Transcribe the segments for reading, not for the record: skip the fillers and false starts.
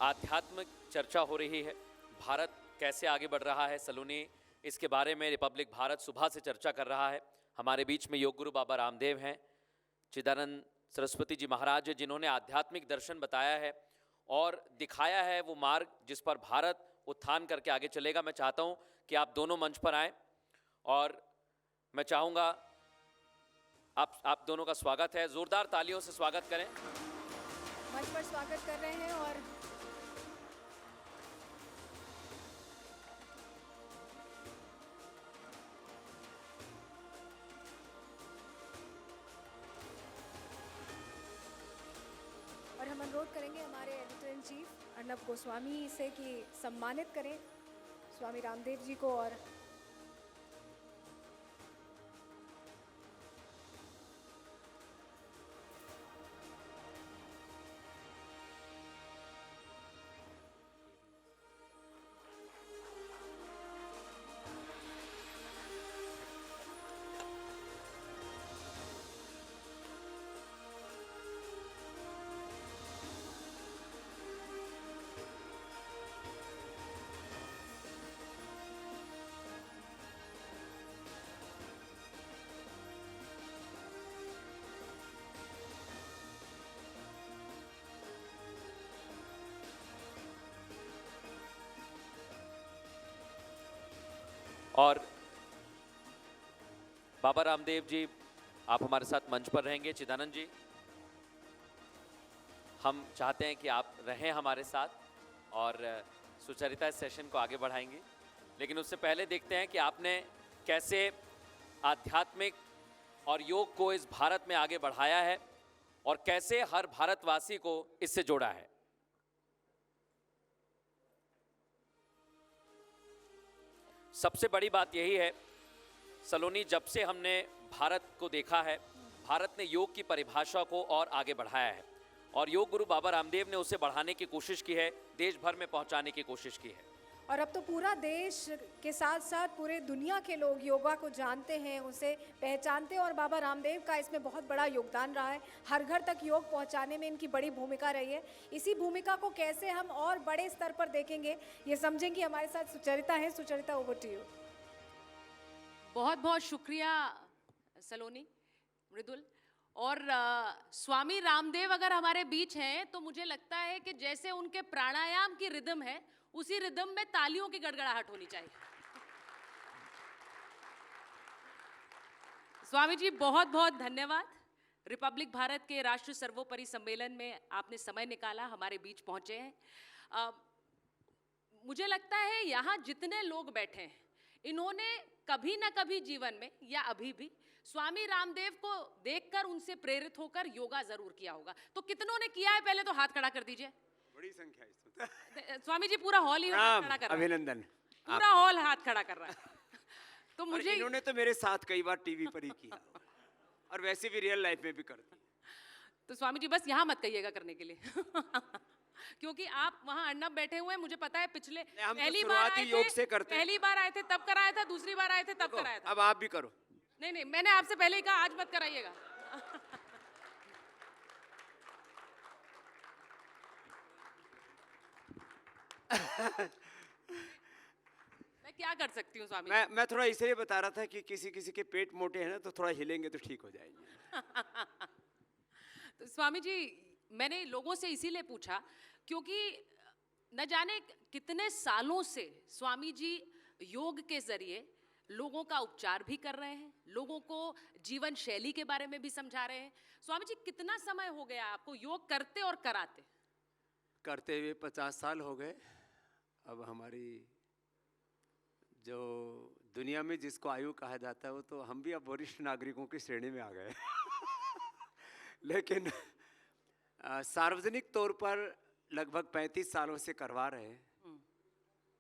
आध्यात्मिक चर्चा हो रही है। भारत कैसे आगे बढ़ रहा है सलोनी, इसके बारे में रिपब्लिक भारत सुबह से चर्चा कर रहा है। हमारे बीच में योग गुरु बाबा रामदेव हैं, चिदानंद सरस्वती जी महाराज, जिन्होंने आध्यात्मिक दर्शन बताया है और दिखाया है वो मार्ग जिस पर भारत उत्थान करके आगे चलेगा। मैं चाहता हूं कि आप दोनों मंच पर आएं और मैं चाहूंगा आप दोनों का स्वागत है, जोरदार तालियों से स्वागत करें। मंच पर स्वागत कर रहे हैं और हम अनुरोध करेंगे हमारे editor in chief Arnab Goswami से कि सम्मानित करें स्वामी रामदेव जी को। और बाबा रामदेव जी, आप हमारे साथ मंच पर रहेंगे। चिदानंद जी, हम चाहते हैं कि आप रहें हमारे साथ और सुचरिता इस सेशन को आगे बढ़ाएंगे। लेकिन उससे पहले देखते हैं कि आपने कैसे आध्यात्मिक और योग को इस भारत में आगे बढ़ाया है और कैसे हर भारतवासी को इससे जोड़ा है। सबसे बड़ी बात यही है सलोनी, जब से हमने भारत को देखा है, भारत ने योग की परिभाषा को और आगे बढ़ाया है और योग गुरु बाबा रामदेव ने उसे बढ़ाने की कोशिश की है, देश भर में पहुंचाने की कोशिश की है। और अब तो पूरा देश के साथ साथ पूरे दुनिया के लोग योगा को जानते हैं, उसे पहचानते हैं और बाबा रामदेव का इसमें बहुत बड़ा योगदान रहा है। हर घर तक योग पहुंचाने में इनकी बड़ी भूमिका रही है। इसी भूमिका को कैसे हम और बड़े स्तर पर देखेंगे, ये समझेंगे। हमारे साथ सुचरिता है। Sucharita, over to you. बहुत बहुत शुक्रिया सलोनी, मृदुल। और स्वामी रामदेव अगर हमारे बीच हैं तो मुझे लगता है कि जैसे उनके प्राणायाम की रिदम है, उसी रिदम में तालियों की गड़गड़ाहट होनी चाहिए। स्वामी जी, बहुत बहुत धन्यवाद। रिपब्लिक भारत के राष्ट्र सर्वोपरि सम्मेलन में आपने समय निकाला, हमारे बीच पहुंचे हैं। मुझे लगता है यहाँ जितने लोग बैठे हैं, इन्होंने कभी ना कभी जीवन में या अभी भी स्वामी रामदेव को देखकर उनसे प्रेरित होकर योगा जरूर किया होगा। तो कितनों ने किया है, पहले तो हाथ खड़ा कर दीजिए। बड़ी संख्या है। स्वामी जी, पूरा हॉल ही हाथ खड़ा कर रहा है। अभिनंदन, पूरा हॉल हाथ खड़ा कर रहा है। तो मुझे इन्होंने तो मेरे साथ कई बार टीवी पर ही किया और वैसे भी रियल लाइफ में भी करती। तो स्वामी जी बस यहाँ मत कहिएगा करने के लिए क्योंकि आप वहाँ अर्नब बैठे हुए हैं। मुझे पता है पिछले पहली बार आए थे, पहली बार आए थे तब कराया था, दूसरी बार आए थे तब कराया था। अब आप भी करो। नहीं, मैंने आपसे पहले ही कहा आज मत कराइएगा। मैं क्या कर सकती हूँ स्वामी? मैं थोड़ा इसलिए बता रहा था कि किसी किसी के पेट मोटे हैं ना, तो थोड़ा हिलेंगे तो ठीक हो जाएंगे। तो स्वामी जी, मैंने लोगों से इसीलिए पूछा क्योंकि न जाने कितने सालों से स्वामी जी योग के जरिए लोगों का उपचार भी कर रहे हैं, लोगों को जीवन शैली के बारे में भी समझा रहे हैं। स्वामी जी, कितना समय हो गया आपको योग करते और कराते? करते हुए 50 साल हो गए। अब हमारी जो दुनिया में जिसको आयु कहा जाता है, वो तो हम भी अब वरिष्ठ नागरिकों की श्रेणी में आ गए लेकिन सार्वजनिक तौर पर लगभग 35 सालों से करवा रहे हैं।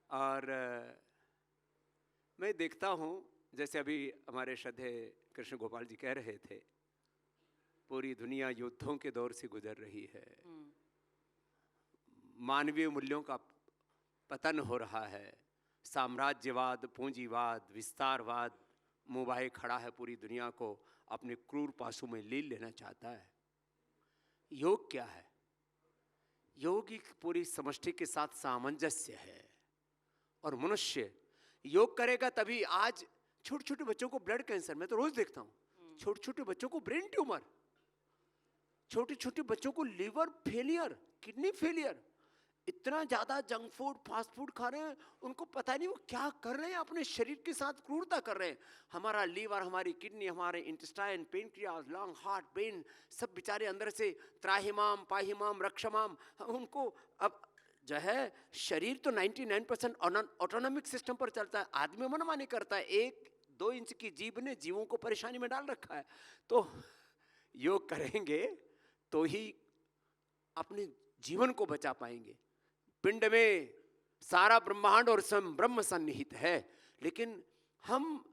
और मैं देखता हूँ, जैसे अभी हमारे श्रद्धेय कृष्ण गोपाल जी कह रहे थे, पूरी दुनिया युद्धों के दौर से गुजर रही है, मानवीय मूल्यों का पतन हो रहा है, साम्राज्यवाद, पूंजीवाद, विस्तारवाद मुंह खड़ा है, पूरी दुनिया को अपने क्रूर पासों में लीन लेना चाहता है। योग क्या है? योग की पूरी समष्टि के साथ सामंजस्य है। और मनुष्य योग करेगा तभी, आज छोटे छोटे बच्चों को ब्लड कैंसर, मैं तो रोज देखता हूं, छोटे छोटे बच्चों को ब्रेन ट्यूमर, छोटे छोटे बच्चों को लीवर फेलियर, किडनी फेलियर, इतना ज्यादा जंक फूड फास्ट फूड खा रहे हैं, उनको पता नहीं वो क्या कर रहे हैं, अपने शरीर के साथ क्रूरता कर रहे हैं। हमारा लीवर, हमारी किडनी, हमारे intestine, pancreas, lung, heart, brain, सब बेचारे अंदर से त्राहिमाम, पाहिमाम, रक्षमाम, उनको अब जो है शरीर तो 99% ऑटोनॉमिक सिस्टम पर चलता है, आदमी मनमानी करता है। 1-2 इंच की जीभ ने जीवों को परेशानी में डाल रखा है। तो योग करेंगे तो ही अपने जीवन को बचा पाएंगे। पिंड में सारा ब्रह्मांड और स्वयं ब्रह्म सन्निहित है, लेकिन हम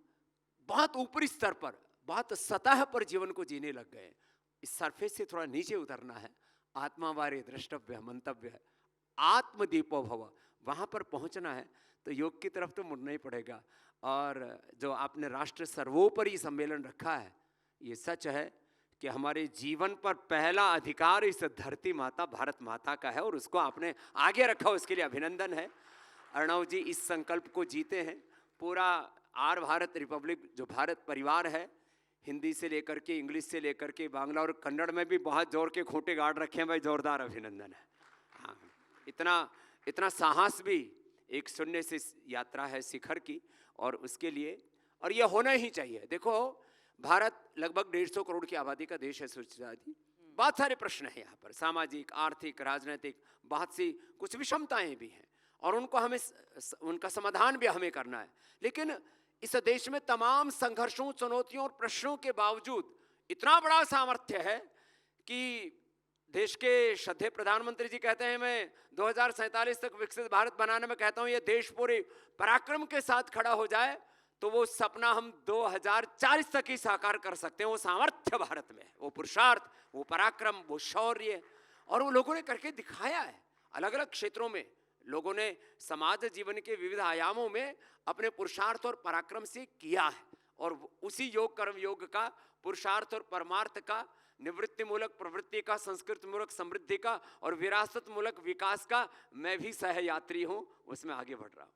बहुत ऊपरी स्तर पर, बहुत सतह पर जीवन को जीने लग गए। इस सरफेस से थोड़ा नीचे उतरना है। आत्मा वारे द्रष्टव्य मंतव्य है, आत्मदीपो भव, वहां पर पहुंचना है तो योग की तरफ तो मुड़ना ही पड़ेगा। और जो आपने राष्ट्र सर्वोपरि सम्मेलन रखा है, ये सच है कि हमारे जीवन पर पहला अधिकार इस धरती माता भारत माता का है, और उसको आपने आगे रखा, उसके लिए अभिनंदन है। अर्णव जी इस संकल्प को जीते हैं। पूरा आर भारत रिपब्लिक जो भारत परिवार है, हिंदी से लेकर के इंग्लिश से लेकर के बांग्ला और कन्नड़ में भी बहुत जोर के खूंटे गाड़ रखे हैं भाई, जोरदार अभिनंदन है। हाँ, इतना साहस भी एक शून्य से यात्रा है शिखर की, और उसके लिए, और ये होना ही चाहिए। देखो भारत लगभग 150 करोड़ की आबादी का देश है सुचिता जी, बहुत सारे प्रश्न हैं यहाँ पर, सामाजिक, आर्थिक, राजनीतिक, बहुत सी कुछ विषमताएं भी हैं, और उनको हमें उनका समाधान भी हमें करना है। लेकिन इस देश में तमाम संघर्षों, चुनौतियों और प्रश्नों के बावजूद इतना बड़ा सामर्थ्य है कि देश के श्रद्धेय प्रधानमंत्री जी कहते हैं, मैं 2047 तक विकसित भारत बनाने में कहता हूं, ये देश पूरे पराक्रम के साथ खड़ा हो जाए तो वो सपना हम 2040 तक ही साकार कर सकते हैं। वो सामर्थ्य भारत में, वो पुरुषार्थ, वो पराक्रम, वो शौर्य, और वो लोगों ने करके दिखाया है। अलग अलग क्षेत्रों में लोगों ने समाज जीवन के विविध आयामों में अपने पुरुषार्थ और पराक्रम से किया है, और उसी योग कर्म योग का, पुरुषार्थ और परमार्थ का, निवृत्ति मूलक प्रवृत्ति का, संस्कृत मूलक समृद्धि का और विरासत मूलक विकास का मैं भी सहयात्री हूं, उसमें आगे बढ़ रहा हूं।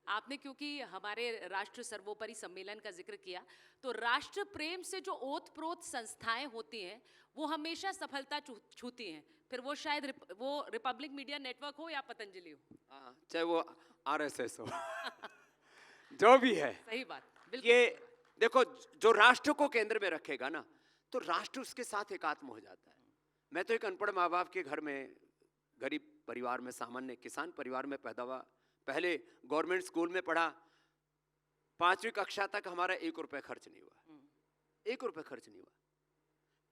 आपने क्योंकि हमारे राष्ट्र सर्वोपरि सम्मेलन का जिक्र किया, तो राष्ट्र प्रेम से जो ओतप्रोत संस्थाएं होती हैं वो हमेशा सफलता छूती हैं, फिर वो शायद वो रिपब्लिक मीडिया नेटवर्क हो या पतंजलि हो, चाहे वो RSS हो जो भी है। सही बात, बिल्कुल। ये देखो, जो राष्ट्र को केंद्र में रखेगा ना, तो राष्ट्र उसके साथ एकात्म हो जाता है। मैं तो एक अनपढ़ माँ बाप के घर में, गरीब परिवार में, सामान्य किसान परिवार में पैदा हुआ। पहले गवर्नमेंट स्कूल में पढ़ा, 5वीं कक्षा तक हमारा 1 रुपए खर्च नहीं हुआ, 1 रुपए खर्च नहीं हुआ।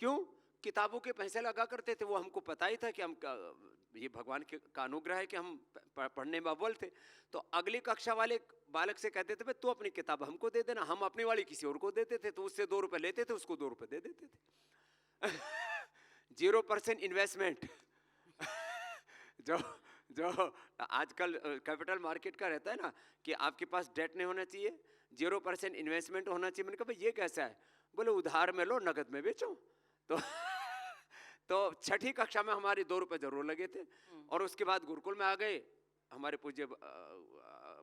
क्यों? किताबों के पैसे लगा करते थे, वो हमको पता ही था कि हम ये भगवान का अनुग्रह है कि हम पढ़ने में अव्वल थे। तो अगली कक्षा वाले बालक से कहते थे, तू अपनी किताब हमको दे देना, हम अपनी वाली किसी और को देते थे, तो उससे 2 रुपए लेते थे, उसको 2 रुपए दे देते थे 0% इन्वेस्टमेंट जो आजकल कैपिटल मार्केट का रहता है ना, कि आपके पास डेट नहीं होना चाहिए, 0% इन्वेस्टमेंट होना चाहिए। मैंने कहा भाई ये कैसा है? बोले उधार में लो, नगद में बेचो। तो 6ठी कक्षा में हमारे 2 रुपए जरूर लगे थे, और उसके बाद गुरुकुल में आ गए। हमारे पूज्य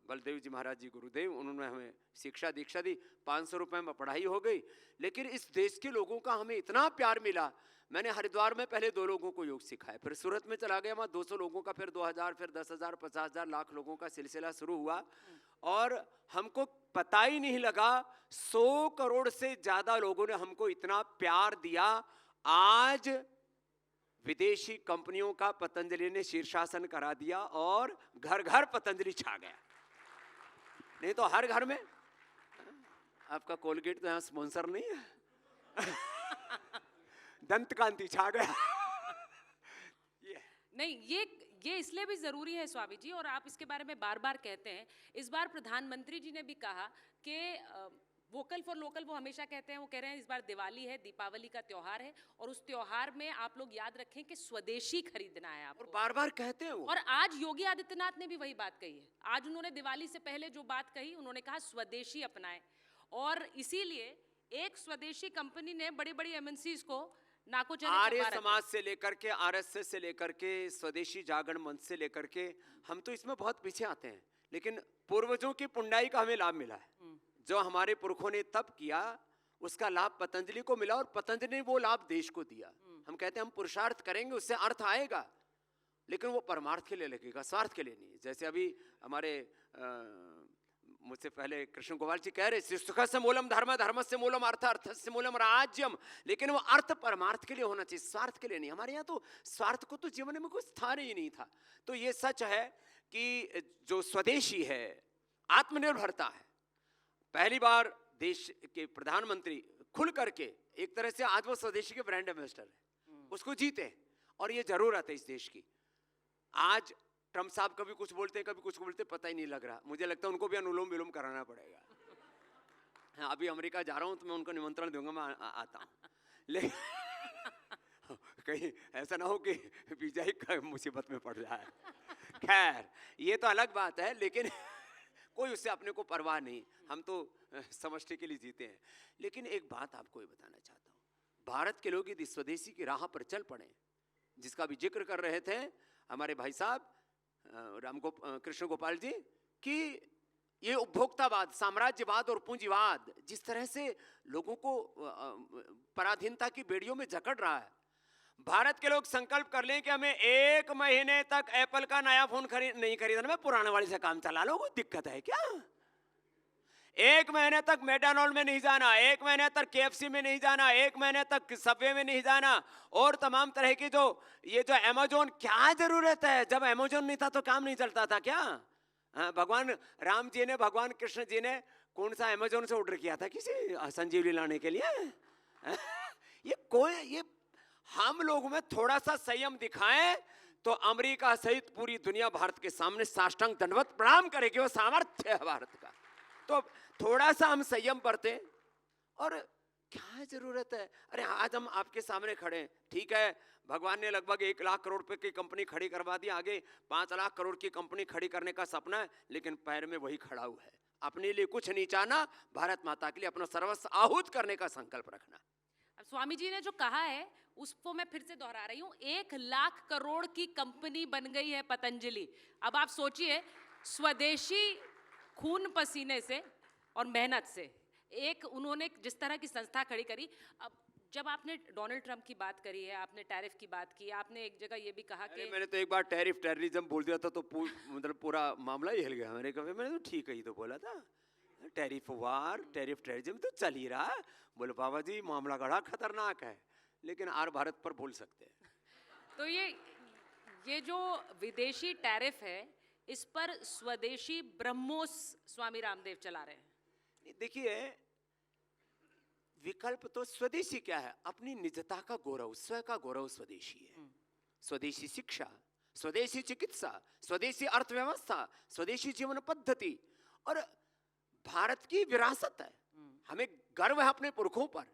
बलदेव जी महाराज जी गुरुदेव, उन्होंने हमें शिक्षा दीक्षा दी, 500 रुपए में पढ़ाई हो गई। लेकिन इस देश के लोगों का हमें इतना प्यार मिला। मैंने हरिद्वार में पहले 2 लोगों को योग सिखाया, फिर सूरत में चला गया, वहाँ 200 लोगों का, फिर 2000, फिर 10,000, 50,000, लाख लोगों का सिलसिला शुरू हुआ, और हमको पता ही नहीं लगा 100 करोड़ से ज्यादा लोगों ने हमको इतना प्यार दिया। आज विदेशी कंपनियों का पतंजलि ने शीर्षासन करा दिया, और घर घर पतंजलि छा गया। नहीं तो हर घर में, आपका कोलगेट तो यहाँ स्पॉन्सर नहीं है दंत कांति छा गया नहीं, ये इसलिए भी जरूरी है स्वामी जी, और आप इसके बारे में बार बार कहते हैं। इस बार प्रधानमंत्री जी ने भी कहा कि वोकल फॉर लोकल वो हमेशा कहते हैं, वो कह रहे हैं इस बार दिवाली है, दीपावली का त्योहार है, और उस त्योहार में आप लोग याद रखें कि स्वदेशी खरीदना है आपको, और बार बार कहते हैं वो। और आज योगी आदित्यनाथ ने भी वही बात कही है। आज उन्होंने दिवाली से पहले जो बात कही, उन्होंने कहा स्वदेशी अपनाएं, और इसीलिए एक स्वदेशी कंपनी ने बड़ी बड़ी MNCs को नाको आर्य समाज से लेकर के आरएसएस से लेकर के स्वदेशी जागरण मंच से लेकर के हम तो इसमें बहुत पीछे आते हैं, लेकिन पूर्वजों की पुंडाई का हमें लाभ मिला है। जो हमारे पुरखों ने तप किया उसका लाभ पतंजलि को मिला और पतंजलि ने वो लाभ देश को दिया। हम कहते हैं हम पुरुषार्थ करेंगे उससे अर्थ आएगा, लेकिन वो परमार्थ के लिए लगेगा, स्वार्थ के लिए नहीं। जैसे अभी हमारे मुझसे पहले कृष्ण गोपाल जी कह रहे सुख से मूलम धर्म, धर्म से मूलम अर्थ, अर्थ से मूलम राज्यम, लेकिन वो अर्थ परमार्थ के लिए होना चाहिए, स्वार्थ के लिए नहीं। हमारे यहाँ तो स्वार्थ को तो जीवन में कोई स्थान ही नहीं था। तो ये सच है कि जो स्वदेशी है, आत्मनिर्भरता है, पहली बार देश के प्रधानमंत्री खुल करके एक तरह से आज वो स्वदेशी के ब्रांड एम्बेसडर है, उसको जीते, और ये जरूरत है इस देश की। आज ट्रम्प साहब कभी कुछ बोलते हैं, कभी कुछ बोलते हैं, पता ही नहीं लग रहा। मुझे लगता है उनको भी अनुलोम विलोम कराना पड़ेगा। हाँ, अभी अमेरिका जा रहा हूं तो मैं उनको निमंत्रण दूंगा, मैं आता हूं, लेकिन कहीं ऐसा ना हो कि वीजा ही मुसीबत में पड़ जाए। खैर ये तो अलग बात है, लेकिन कोई उससे अपने को परवाह नहीं, हम तो समष्टि के लिए जीते हैं। लेकिन एक बात आपको ये बताना चाहता हूँ, भारत के लोग यदि स्वदेशी की राह पर चल पड़े, जिसका भी जिक्र कर रहे थे हमारे भाई साहब कृष्ण गोपाल जी, कि ये उपभोक्तावाद, साम्राज्यवाद और पूंजीवाद जिस तरह से लोगों को पराधीनता की बेड़ियों में जकड़ रहा है, भारत के लोग संकल्प कर लें कि हमें 1 महीने तक एप्पल का नया फोन नहीं खरीदना, मैं पुराने वाले से काम चला लो, कोई दिक्कत है क्या? 1 महीने तक मैकडॉनल्ड में नहीं जाना, 1 महीने तक केएफसी में नहीं जाना, 1 महीने तक सबवे में नहीं जाना, और तमाम तरह की जो अमेज़न, क्या जरूरत है? जब अमेज़न नहीं था तो काम नहीं चलता था क्या? भगवान राम जी ने, भगवान कृष्ण जी ने कौन सा अमेज़न से ऑर्डर किया था किसी संजीवनी लाने के लिए? ये हम लोगों में थोड़ा सा संयम दिखाएं तो अमेरिका सहित पूरी दुनिया भारत के सामने साष्टांग दंडवत प्रणाम करेगी। वो सामर्थ्य है भारत का। तो थोड़ा सा हम संयम बरतें, और क्या जरूरत है? अरे आज हम आपके सामने खड़े हैं, ठीक है, भगवान ने लगभग 1 लाख करोड़ रुपए की कंपनी खड़ी करवा दी, आगे 5 लाख करोड़ की कंपनी खड़ी करने का सपना है, लेकिन पैर में वही खड़ा हुआ है। अपने लिए कुछ नहीं चाहना, भारत माता के लिए अपना सर्वस्व आहूत करने का संकल्प रखना। अब स्वामी जी ने जो कहा है उसको मैं फिर से दोहरा रही हूँ, 1 लाख करोड़ की कंपनी बन गई है पतंजलि। अब आप सोचिए, स्वदेशी खून पसीने से और मेहनत से एक उन्होंने जिस तरह की संस्था खड़ी करी। अब जब आपने डोनाल्ड ट्रंप की बात करी है, आपने टैरिफ की बात की, आपने एक जगह ये भी कहा कि मैंने तो एक बार टेररिज्म बोल दिया था तो मतलब पूरा मामला ही हिल गया मेरे कभी। मैंने तो ठीक है ही तो बोला था, टैरिफ वार, टेररिज्म तो चल ही रहा है। बोले बाबा जी मामला बड़ा खतरनाक है, लेकिन आर भारत पर बोल सकते हैं। तो ये जो विदेशी टैरिफ है, इस पर स्वदेशी ब्रह्मोस स्वामी रामदेव चला रहे हैं। देखिए, विकल्प तो स्वदेशी क्या है? अपनी निजता का गौरव, स्वयं का गौरव स्वदेशी है। स्वदेशी शिक्षा, स्वदेशी चिकित्सा, स्वदेशी अर्थव्यवस्था, स्वदेशी जीवन पद्धति, और भारत की विरासत है। हमें गर्व है अपने पुरखों पर।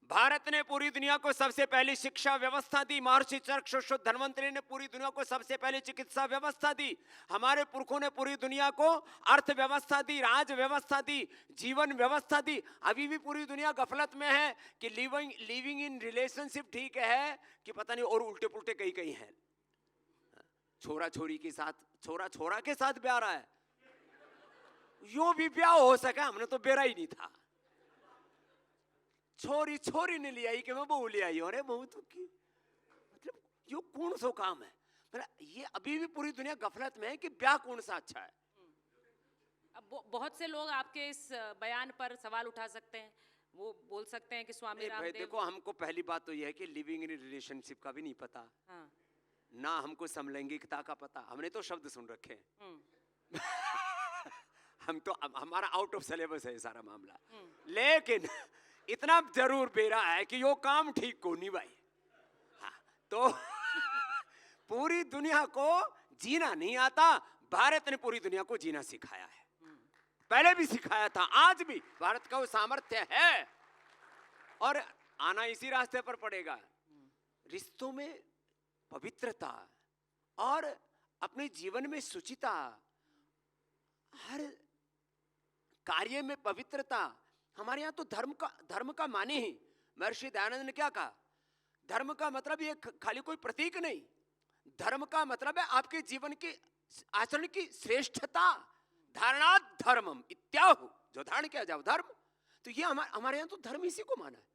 भारत ने पूरी दुनिया को सबसे पहली शिक्षा व्यवस्था दी, महर्षि चरक धन्वंतरि ने पूरी दुनिया को सबसे पहले चिकित्सा व्यवस्था दी, हमारे पुरखों ने पूरी दुनिया को अर्थव्यवस्था दी, राज व्यवस्था दी, जीवन व्यवस्था दी। अभी भी पूरी दुनिया गफलत में है कि लिविंग इन रिलेशनशिप ठीक है कि पता नहीं, और उल्टे पुल्टे कहीं कहीं है। छोरा छोरी के साथ, छोरा छोरा के साथ ब्याह रहा है, यो भी ब्याह हो सका, हमने तो बेरा ही नहीं था। छोरी छोरी ने लिया कि मैं बहू ले आई, अरे बहू तो की, मतलब यो कौन सो काम है? मतलब ये अभी भी पूरी दुनिया गफलत में है कि ब्याह कौन सा अच्छा है। अब बहुत से लोग आपके इस बयान पर सवाल उठा सकते हैं, वो बोल सकते हैं कि स्वामी रामदेव। देखो, हमको पहली बात तो यह है कि लिविंग इन रिलेशनशिप का भी नहीं पता। हाँ। ना हमको समलैंगिकता का पता, हमने तो शब्द सुन रखे हैं। हम तो हमारा आउट ऑफ सिलेबस है सारा मामला। लेकिन इतना जरूर बेरा है कि यो काम ठीक को नहीं भाई। हाँ, तो पूरी दुनिया को जीना नहीं आता, भारत ने पूरी दुनिया को जीना सिखाया है। पहले भी सिखाया था, आज भी भारत का वो सामर्थ्य है, और आना इसी रास्ते पर पड़ेगा। रिश्तों में पवित्रता और अपने जीवन में शुचिता, हर कार्य में पवित्रता। हमारे यहाँ तो धर्म का माने ही। महर्षि दयानंद ने क्या कहा? धर्म का मतलब ये खाली कोई प्रतीक नहीं, धर्म का मतलब है आपके जीवन के आचरण की श्रेष्ठता। धारणा धर्मम इत्याहु, जो धारण किया जाओ धर्म। तो ये हमारे यहाँ तो धर्म इसी को माना है।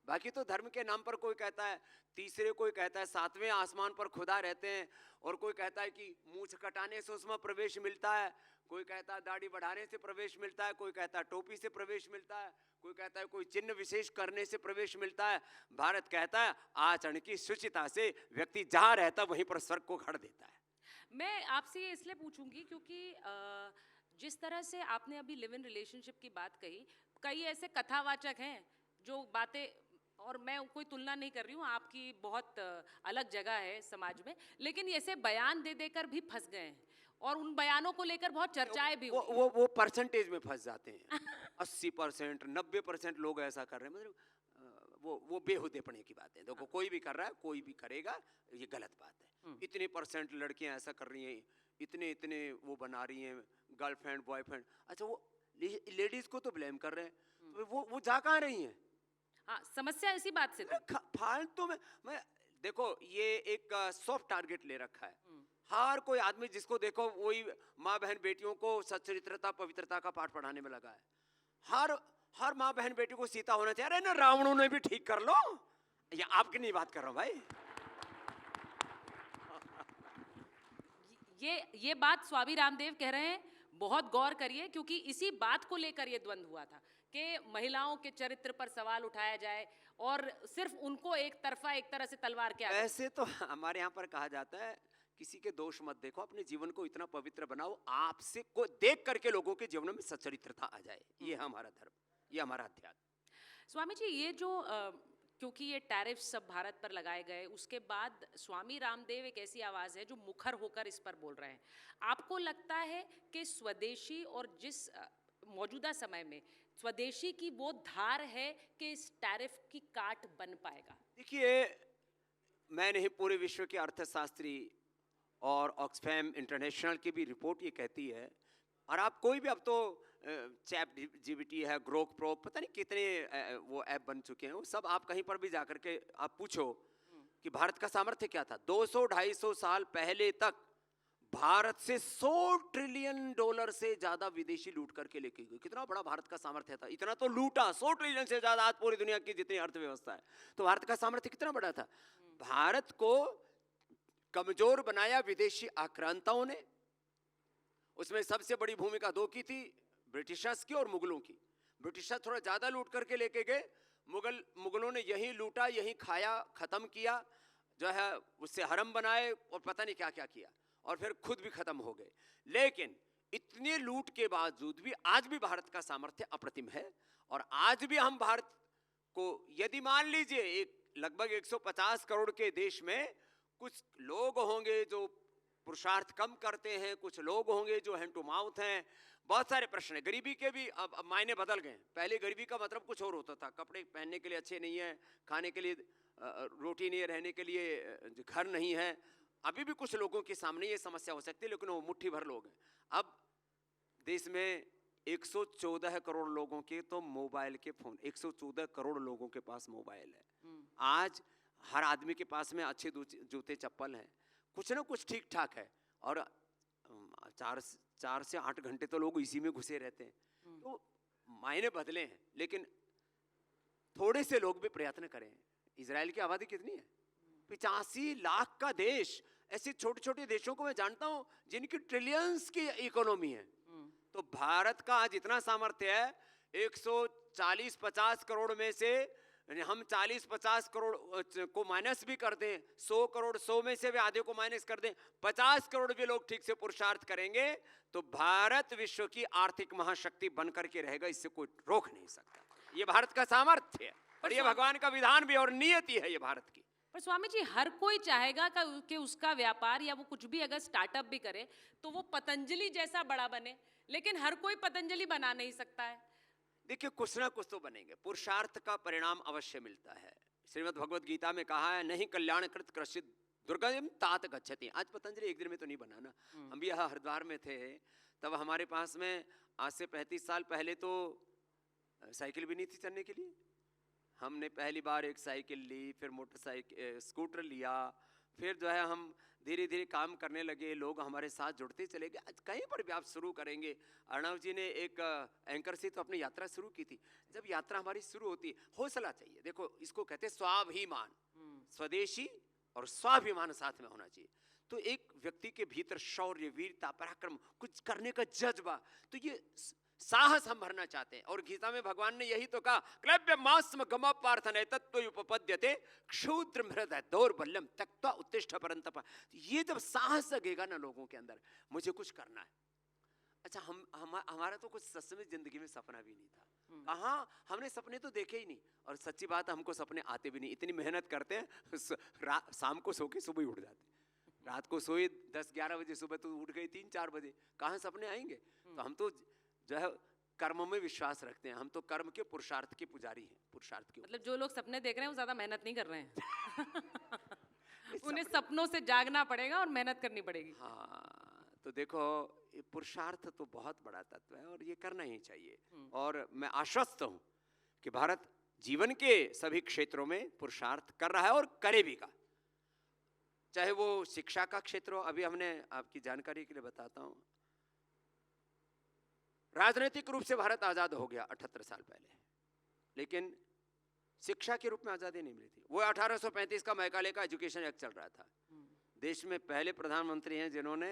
बाकी तो धर्म के नाम पर कोई कहता है तीसरे, कोई कहता है सातवें आसमान पर खुदा रहते हैं, और कोई कहता है कि मूछ कटाने से उसमें प्रवेश मिलता है, कोई कहता है दाढ़ी बढ़ाने से प्रवेश मिलता है, कोई कहता है टोपी से प्रवेश मिलता है, कोई कहता है कोई चिन्ह विशेष करने से प्रवेश मिलता है। भारत कहता है आचरण की शुचिता से व्यक्ति जहां रहता वहीं पर स्वर्ग को घड़ देता है। मैं आपसे ये इसलिए पूछूंगी क्योंकि जिस तरह से आपने अभी लिव इन रिलेशनशिप की बात कही, कई ऐसे कथावाचक हैं जो बातें, और मैं कोई तुलना नहीं कर रही हूँ, आपकी बहुत अलग जगह है समाज में, लेकिन ऐसे बयान दे देकर भी फंस गए हैं और उन बयानों को लेकर बहुत चर्चाएं भी हुई। वो परसेंटेज में फंस जाते हैं। 80% 90% लोग ऐसा कर रहे हैं, मतलब वो बेहुदेपने की बात है। देखो कोई भी कर रहा है, कोई भी करेगा, ये गलत बात है। इतने % लड़कियां ऐसा कर रही हैं, इतने वो बना रही हैं गर्लफ्रेंड बॉयफ्रेंड। अच्छा, वो लेडीज को तो ब्लेम कर रहे हैं, तो वो जा कहाँ रही हैं? हाँ, समस्या इसी बात से थी। फालतू में मैं देखो, ये एक सॉफ्ट टारगेट ले रखा है। हर कोई आदमी जिसको देखो वही माँ बहन बेटियों को सच्चरित्रता पवित्रता का पाठ पढ़ाने में लगा है। हर माँ बहन बेटी को सीता होना चाहिए। अरे ना, रावणों ने भी ठीक कर लो। ये आपकी नहीं बात कर रहा हूं भाई। ये बात स्वामी रामदेव कह रहे हैं, बहुत गौर करिए, क्योंकि इसी बात को लेकर ये द्वंद्व हुआ था कि महिलाओं के चरित्र पर सवाल उठाया जाए और सिर्फ उनको एक तरह से तलवार के आगे। ऐसे तो हमारे यहाँ पर कहा जाता है किसी के दोष मत देखो, अपने जीवन को इतना पवित्र बनाओ आपसे को देख करके लोगों के जीवन में सच्चरित्रता आ जाए। ये हमारा धर्म, ये हमारा अध्यात्म। स्वामी जी, ये जो क्योंकि ये टैरिफ सब भारत पर लगाए गए, उसके बाद स्वामी रामदेव एक ऐसी आवाज़ है जो मुखर होकर इस पर बोल रहे हैं। आपको लगता है कि स्वदेशी और जिस मौजूदा समय में स्वदेशी की वो धार है कि इस टैरिफ की काट बन पाएगा? देखिए, मैं नहीं, पूरे विश्व के अर्थशास्त्री और ऑक्सफैम इंटरनेशनल की भी रिपोर्ट ये कहती है, और आप कोई भी, अब तो चैट जीपीटी है, ग्रोक प्रो, पता नहीं कितने वो ऐप बन चुके हैं, वो सब आप कहीं पर भी जाकर के आप पूछो कि भारत का सामर्थ्य क्या था। 200-250 साल पहले तक भारत से $100 ट्रिलियन से ज्यादा विदेशी लूट करके लेके गए। कितना बड़ा भारत का सामर्थ्य था, इतना तो लूटा। 100 ट्रिलियन से ज्यादा आज पूरी दुनिया की जितनी अर्थव्यवस्था है, तो भारत का सामर्थ्य कितना बड़ा था। भारत को कमजोर बनाया विदेशी आक्रांताओं ने। उसमें सबसे बड़ी भूमिका दो की थी, ब्रिटिशर्स की और मुगलों की। ब्रिटिशर्स थोड़ा ज्यादा लूट करके लेके गए, मुगलों ने यही लूटा, यही खाया, खत्म किया, जो है उससे हरम बनाए और पता नहीं क्या क्या किया, और फिर खुद भी खत्म हो गए। लेकिन इतने लूट के बावजूद भी आज भी भारत का सामर्थ्य अप्रतिम है। और आज भी हम भारत को, यदि मान लीजिए एक लगभग 150 करोड़ के देश में कुछ लोग होंगे जो पुरुषार्थ कम करते हैं, कुछ लोग होंगे जो हैंड टू माउथ हैं, बहुत सारे प्रश्न है। गरीबी के भी अब मायने बदल गए। पहले गरीबी का मतलब कुछ और होता था, कपड़े पहनने के लिए अच्छे नहीं है, खाने के लिए रोटी नहीं है, रहने के लिए घर नहीं है। अभी भी कुछ लोगों के सामने ये समस्या हो सकती है, लेकिन वो मुट्ठी भर लोग हैं। अब देश में 114 करोड़ लोगों के तो मोबाइल के फोन, 114 करोड़ लोगों के पास मोबाइल है। आज हर आदमी के पास में अच्छे जूते चप्पल हैं, कुछ ना कुछ ठीक ठाक है, और 4 से 8 घंटे तो लोग इसी में घुसे रहते हैं। तो मायने बदले हैं, लेकिन थोड़े से लोग भी प्रयत्न करें। इजराइल की आबादी कितनी है? 85 लाख का देश। ऐसे छोटे छोटे देशों को मैं जानता हूं जिनकी ट्रिलियंस की इकोनॉमी है। तो भारत का आज इतना सामर्थ्य है, 140-50 करोड़ में से हम 40-50 करोड़ को माइनस भी कर दें, 100 करोड़ 100 में से भी आधे को माइनस कर दें, 50 करोड़ भी लोग ठीक से पुरुषार्थ करेंगे तो भारत विश्व की आर्थिक महाशक्ति बनकर के रहेगा। इससे कोई रोक नहीं सकता। ये भारत का सामर्थ्य है और ये भगवान का विधान भी और नियति है ये भारत की। पर स्वामी जी, हर कोई चाहेगा कि उसका व्यापार या वो कुछ भी अगर स्टार्टअप भी करे तो वो पतंजलि जैसा बड़ा बने, लेकिन हर कोई पतंजलि बना नहीं सकता है। देखिए, कुछ ना कुछ तो बनेंगे, पुरुषार्थ का परिणाम अवश्य मिलता है। श्रीमद् भगवद गीता में कहा है, नहीं कल्याणकृत कृष्ण दुर्गम तात गच्छति। आज पतंजलि एक दिन में तो नहीं बना ना। हम भी यहाँ हरिद्वार में थे, तब हमारे पास में आज से 35 साल पहले तो साइकिल भी नहीं थी चलने के लिए। हमने पहली बार एक साइकिल ली, फिर मोटरसाइकिल स्कूटर लिया, फिर जो है हम धीरे धीरे काम करने लगे, लोग हमारे साथ जुड़ते चले गए। आज कहीं पर भी आप शुरू करेंगे, अर्णव जी ने एक एंकर से तो अपनी यात्रा शुरू की थी। जब यात्रा हमारी शुरू होती है, हौसला चाहिए। देखो इसको कहते हैं स्वाभिमान, स्वदेशी और स्वाभिमान साथ में होना चाहिए। तो एक व्यक्ति के भीतर शौर्य, वीरता, पराक्रम, कुछ करने का जज्बा, तो ये साहस हम भरना चाहते हैं। और गीता में भगवान ने यही तो कहा, क्लव्य मास्म गम पार्थने तत्व उपपद्यते क्षुद्र हृदय दौर्बल्यम त्यक्त्वा उत्तिष्ठ परंतप। ये जब साहस जगेगा ना लोगों के अंदर, मुझे कुछ करना है। अच्छा, हमारा तो कुछ सच में जिंदगी में सपना भी नहीं था। कहाँ हमने सपने तो देखे ही नहीं, और सच्ची बात हमको सपने आते भी नहीं। इतनी मेहनत करते हैं, शाम को सो के सुबह उठ जाते, रात को सोए 10-11 बजे, सुबह तो उठ गए 3-4 बजे, कहाँ सपने आएंगे। तो हम तो जो है कर्म में विश्वास रखते हैं, हम तो कर्म के पुरुषार्थ के पुजारी हैं। पुरुषार्थ के मतलब जो लोग सपने देख रहे हैं वो ज्यादा मेहनत नहीं कर रहे हैं। उन्हें सपनों से जागना पड़ेगा और मेहनत करनी पड़ेगी। हाँ, तो देखो ये पुरुषार्थ तो बहुत बड़ा तत्व है और ये करना ही चाहिए। और मैं आश्वस्त हूं कि भारत जीवन के सभी क्षेत्रों में पुरुषार्थ कर रहा है और करेगा। चाहे वो शिक्षा का क्षेत्र हो, अभी हमने आपकी जानकारी के लिए बताता हूं, राजनीतिक रूप से भारत आजाद हो गया 78 साल पहले, लेकिन शिक्षा के रूप में आजादी नहीं मिली थी। वो 1835 का मैकाले का एजुकेशन एक्ट चल रहा था। देश में पहले प्रधानमंत्री हैं जिन्होंने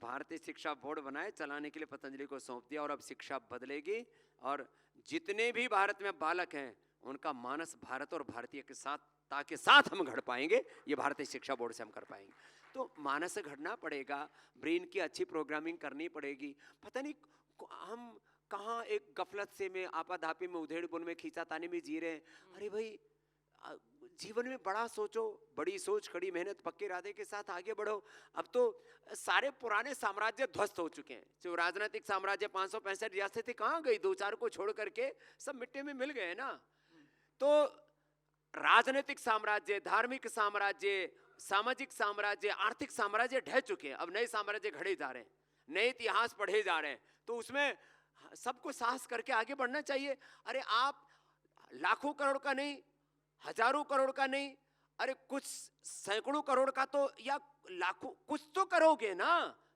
भारतीय शिक्षा बोर्ड बनाए, चलाने के लिए पतंजलि को सौंप दिया। और अब शिक्षा बदलेगी और जितने भी भारत में बालक हैं उनका मानस भारत और भारतीय के साथ ताकि साथ हम घड़ पाएंगे, ये भारतीय शिक्षा बोर्ड से हम कर पाएंगे। तो मानस घड़ना पड़ेगा, ब्रेन की अच्छी प्रोग्रामिंग करनी पड़ेगी। पता नहीं हम कहाँ एक गफलत से में आपाधापी में उधेड़ बुन में खींचातानी में जी रहे हैं। अरे भाई, जीवन में बड़ा सोचो, बड़ी सोच, कड़ी मेहनत, पक्के इरादे के साथ आगे बढ़ो। अब तो सारे पुराने साम्राज्य ध्वस्त हो चुके हैं। जो राजनीतिक साम्राज्य 565 रियासतें कहाँ गई, 2-4 को छोड़ करके सब मिट्टी में मिल गए ना। तो राजनीतिक साम्राज्य, धार्मिक साम्राज्य, सामाजिक साम्राज्य, आर्थिक साम्राज्य ढह चुके हैं। अब नए साम्राज्य घड़े जा रहे हैं, नए इतिहास पढ़े जा रहे हैं। तो उसमें सबको साहस करके आगे बढ़ना चाहिए। अरे आप लाखों करोड़ का नहीं, हजारों करोड़ का नहीं, अरे कुछ सैकड़ों करोड़ का तो या लाखों कुछ तो करोगे ना।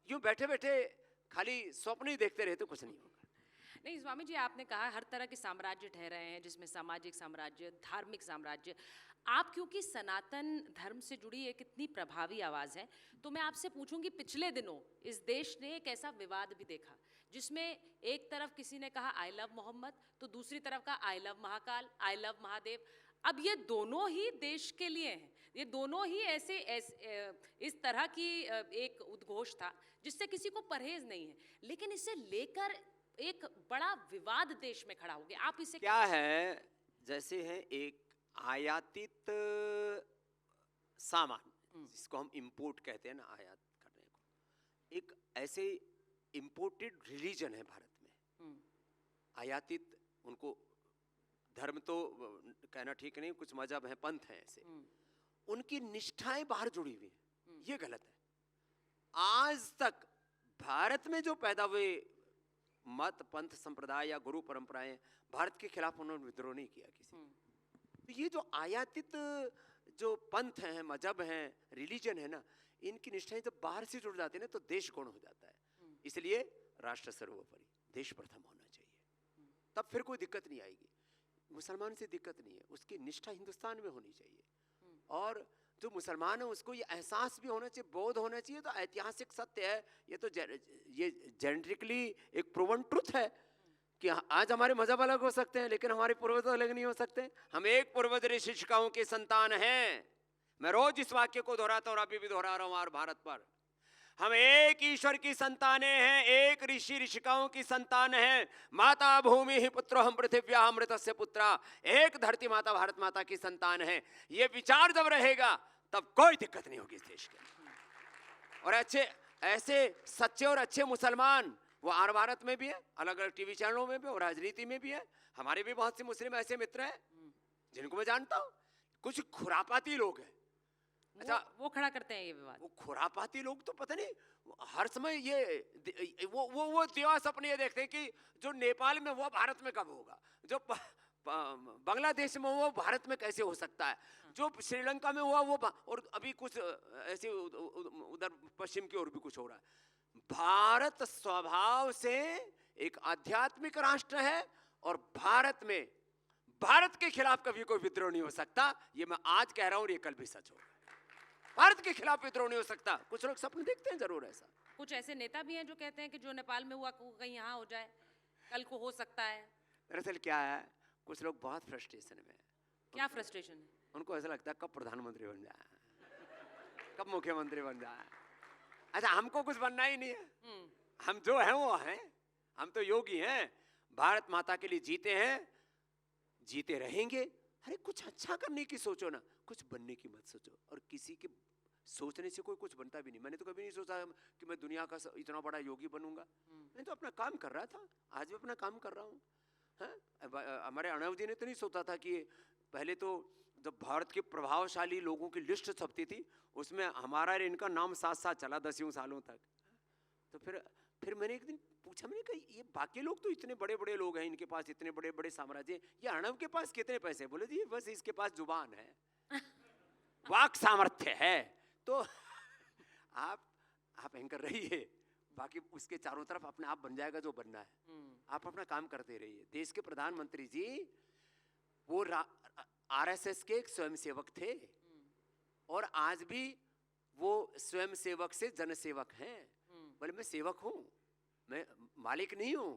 यूं बैठे बैठे खाली स्वप्न ही देखते रहते, कुछ नहीं होगा। नहीं स्वामी जी, आपने कहा हर तरह के साम्राज्य ठहरे हैं, जिसमें सामाजिक साम्राज्य, धार्मिक साम्राज्य। आप क्योंकि सनातन धर्म से जुड़ी एक इतनी प्रभावी आवाज़ है, तो मैं आपसे पूछूंगी, पिछले दिनों इस देश ने एक ऐसा विवाद भी देखा जिसमें एक तरफ किसी ने कहा आई लव मोहम्मद, तो दूसरी तरफ का I love Mahakal, I love Mahadev. अब ये दोनों ही देश के लिए हैं, ये दोनों ही ऐसे इस तरह की एक उद्घोष था जिससे किसी को परहेज नहीं है, लेकिन इसे लेकर एक बड़ा विवाद देश में खड़ा हो गया। आप इसे क्या है, जैसे है एक आयातित सामान जिसको हम इंपोर्ट कहते हैं ना, आयात करने को, एक ऐसे इंपोर्टेड रिलीजन है भारत में। आयातित, उनको धर्म तो कहना ठीक नहीं, कुछ मजहब है, पंथ है ऐसे, उनकी निष्ठाएं बाहर जुड़ी हुई हैं, ये गलत है। आज तक भारत में जो पैदा हुए मत, पंथ, संप्रदाय या गुरु परंपराएं, भारत के खिलाफ उन्होंने विद्रोह नहीं किया किसी। तो ये जो आयातित जो पंथ हैं, मजहब हैं, रिलीजन है ना, इनकी निष्ठाएं जब बाहर से जुड़ जाती है ना तो देश गौण हो जाता है। इसलिए राष्ट्र सर्वोपरि, देश प्रथम होना चाहिए, तब फिर कोई दिक्कत नहीं आएगी। मुसलमान से दिक्कत नहीं है, उसकी निष्ठा हिंदुस्तान में होनी चाहिए। और जो मुसलमान है उसको ये एहसास भी होना चाहिए, बोध होना चाहिए। तो ऐतिहासिक सत्य है, ये तो ये जेनेटिकली एक प्रूवन ट्रुथ है कि आज हमारे मजहब अलग हो सकते हैं लेकिन हमारे पूर्वज अलग नहीं हो सकते। हम एक पूर्वज ऋषिकाओं के संतान हैं। मैं रोज इस वाक्य को दोहराता हूँ, अभी भी दोहरा रहा हूँ। और भारत पर हम एक ईश्वर की संतानें हैं, एक ऋषि ऋषिकाओं की संतान हैं। माता भूमि ही पुत्रो हम पृथिव्या अमृतस्य पुत्रा, एक धरती माता भारत माता की संतान है। ये विचार जब रहेगा तब कोई दिक्कत नहीं होगी इस देश के। और अच्छे ऐसे सच्चे और अच्छे मुसलमान वो आर भारत में भी है, अलग अलग टीवी चैनलों में भी और राजनीति में भी है। हमारे भी बहुत से मुस्लिम ऐसे मित्र हैं जिनको मैं जानता हूँ। कुछ खुरापाती लोग हैं, अच्छा वो खड़ा करते हैं ये विवाद। वो खुरापाती लोग तो पता नहीं हर समय ये वो देवा सपने ये देखते हैं कि जो नेपाल में हुआ भारत में कब होगा, जो बांग्लादेश में हुआ भारत में कैसे हो सकता है, जो श्रीलंका में हुआ वो और अभी कुछ ऐसे उधर पश्चिम की ओर भी कुछ हो रहा है। भारत स्वभाव से एक आध्यात्मिक राष्ट्र है और भारत में भारत के खिलाफ कभी कोई विद्रोह नहीं हो सकता। ये मैं आज कह रहा हूं और ये कल भी सच होगा। भारत के खिलाफ विद्रोह नहीं हो सकता। कुछ लोग सपने देखते हैं जरूर ऐसा। कुछ ऐसे नेता भी हैं जो कहते हैं कि जो नेपाल में हुआ वो कहीं यहाँ हो जाए, कल को हो सकता है। दरअसल क्या है, कुछ लोग बहुत फ्रस्ट्रेशन में हैं। क्या फ्रस्ट्रेशन है? उनको ऐसा लगता है कब प्रधानमंत्री बन जाए, कब मुख्यमंत्री बन जाए। अच्छा, हमको कुछ बनना ही नहीं है, हम जो हैं वो हैं, हम तो योगी हैं, भारत माता के लिए जीते हैं, जीते रहेंगे। अरे कुछ अच्छा करने की सोचो ना, कुछ बनने की मत सोचो। और किसी के सोचने से कोई कुछ बनता भी नहीं। मैंने तो कभी नहीं सोचा कि मैं दुनिया का इतना बड़ा योगी बनूंगा। मैं तो अपना काम कर रहा था, आज भी अपना काम कर रहा हूँ। हमारे अर्णव जी ने तो नहीं सोचा था कि पहले तो जब भारत के प्रभावशाली लोगों की लिस्ट छपती थी उसमें हमारा इनका नाम साथ साथ चला 10 सालों तक। तो फिर मैंने एक दिन पूछा, मैंने कहा ये बाकी लोग तो इतने बड़े बड़े लोग हैं, इनके पास इतने बड़े बड़े साम्राज्य, ये अर्णव के पास कितने पैसे? बोले जी बस इसके पास जुबान है, वाक सामर्थ्य है। तो आप एंकर रहिए, बाकी उसके चारों तरफ अपने आप बन जाएगा जो बनना है। आप अपना काम करते रहिए। देश के प्रधानमंत्री जी वो आरएसएस के एक स्वयंसेवक थे और आज भी वो स्वयंसेवक से जनसेवक हैं। बोले मैं सेवक हूं, मैं मालिक नहीं हूं।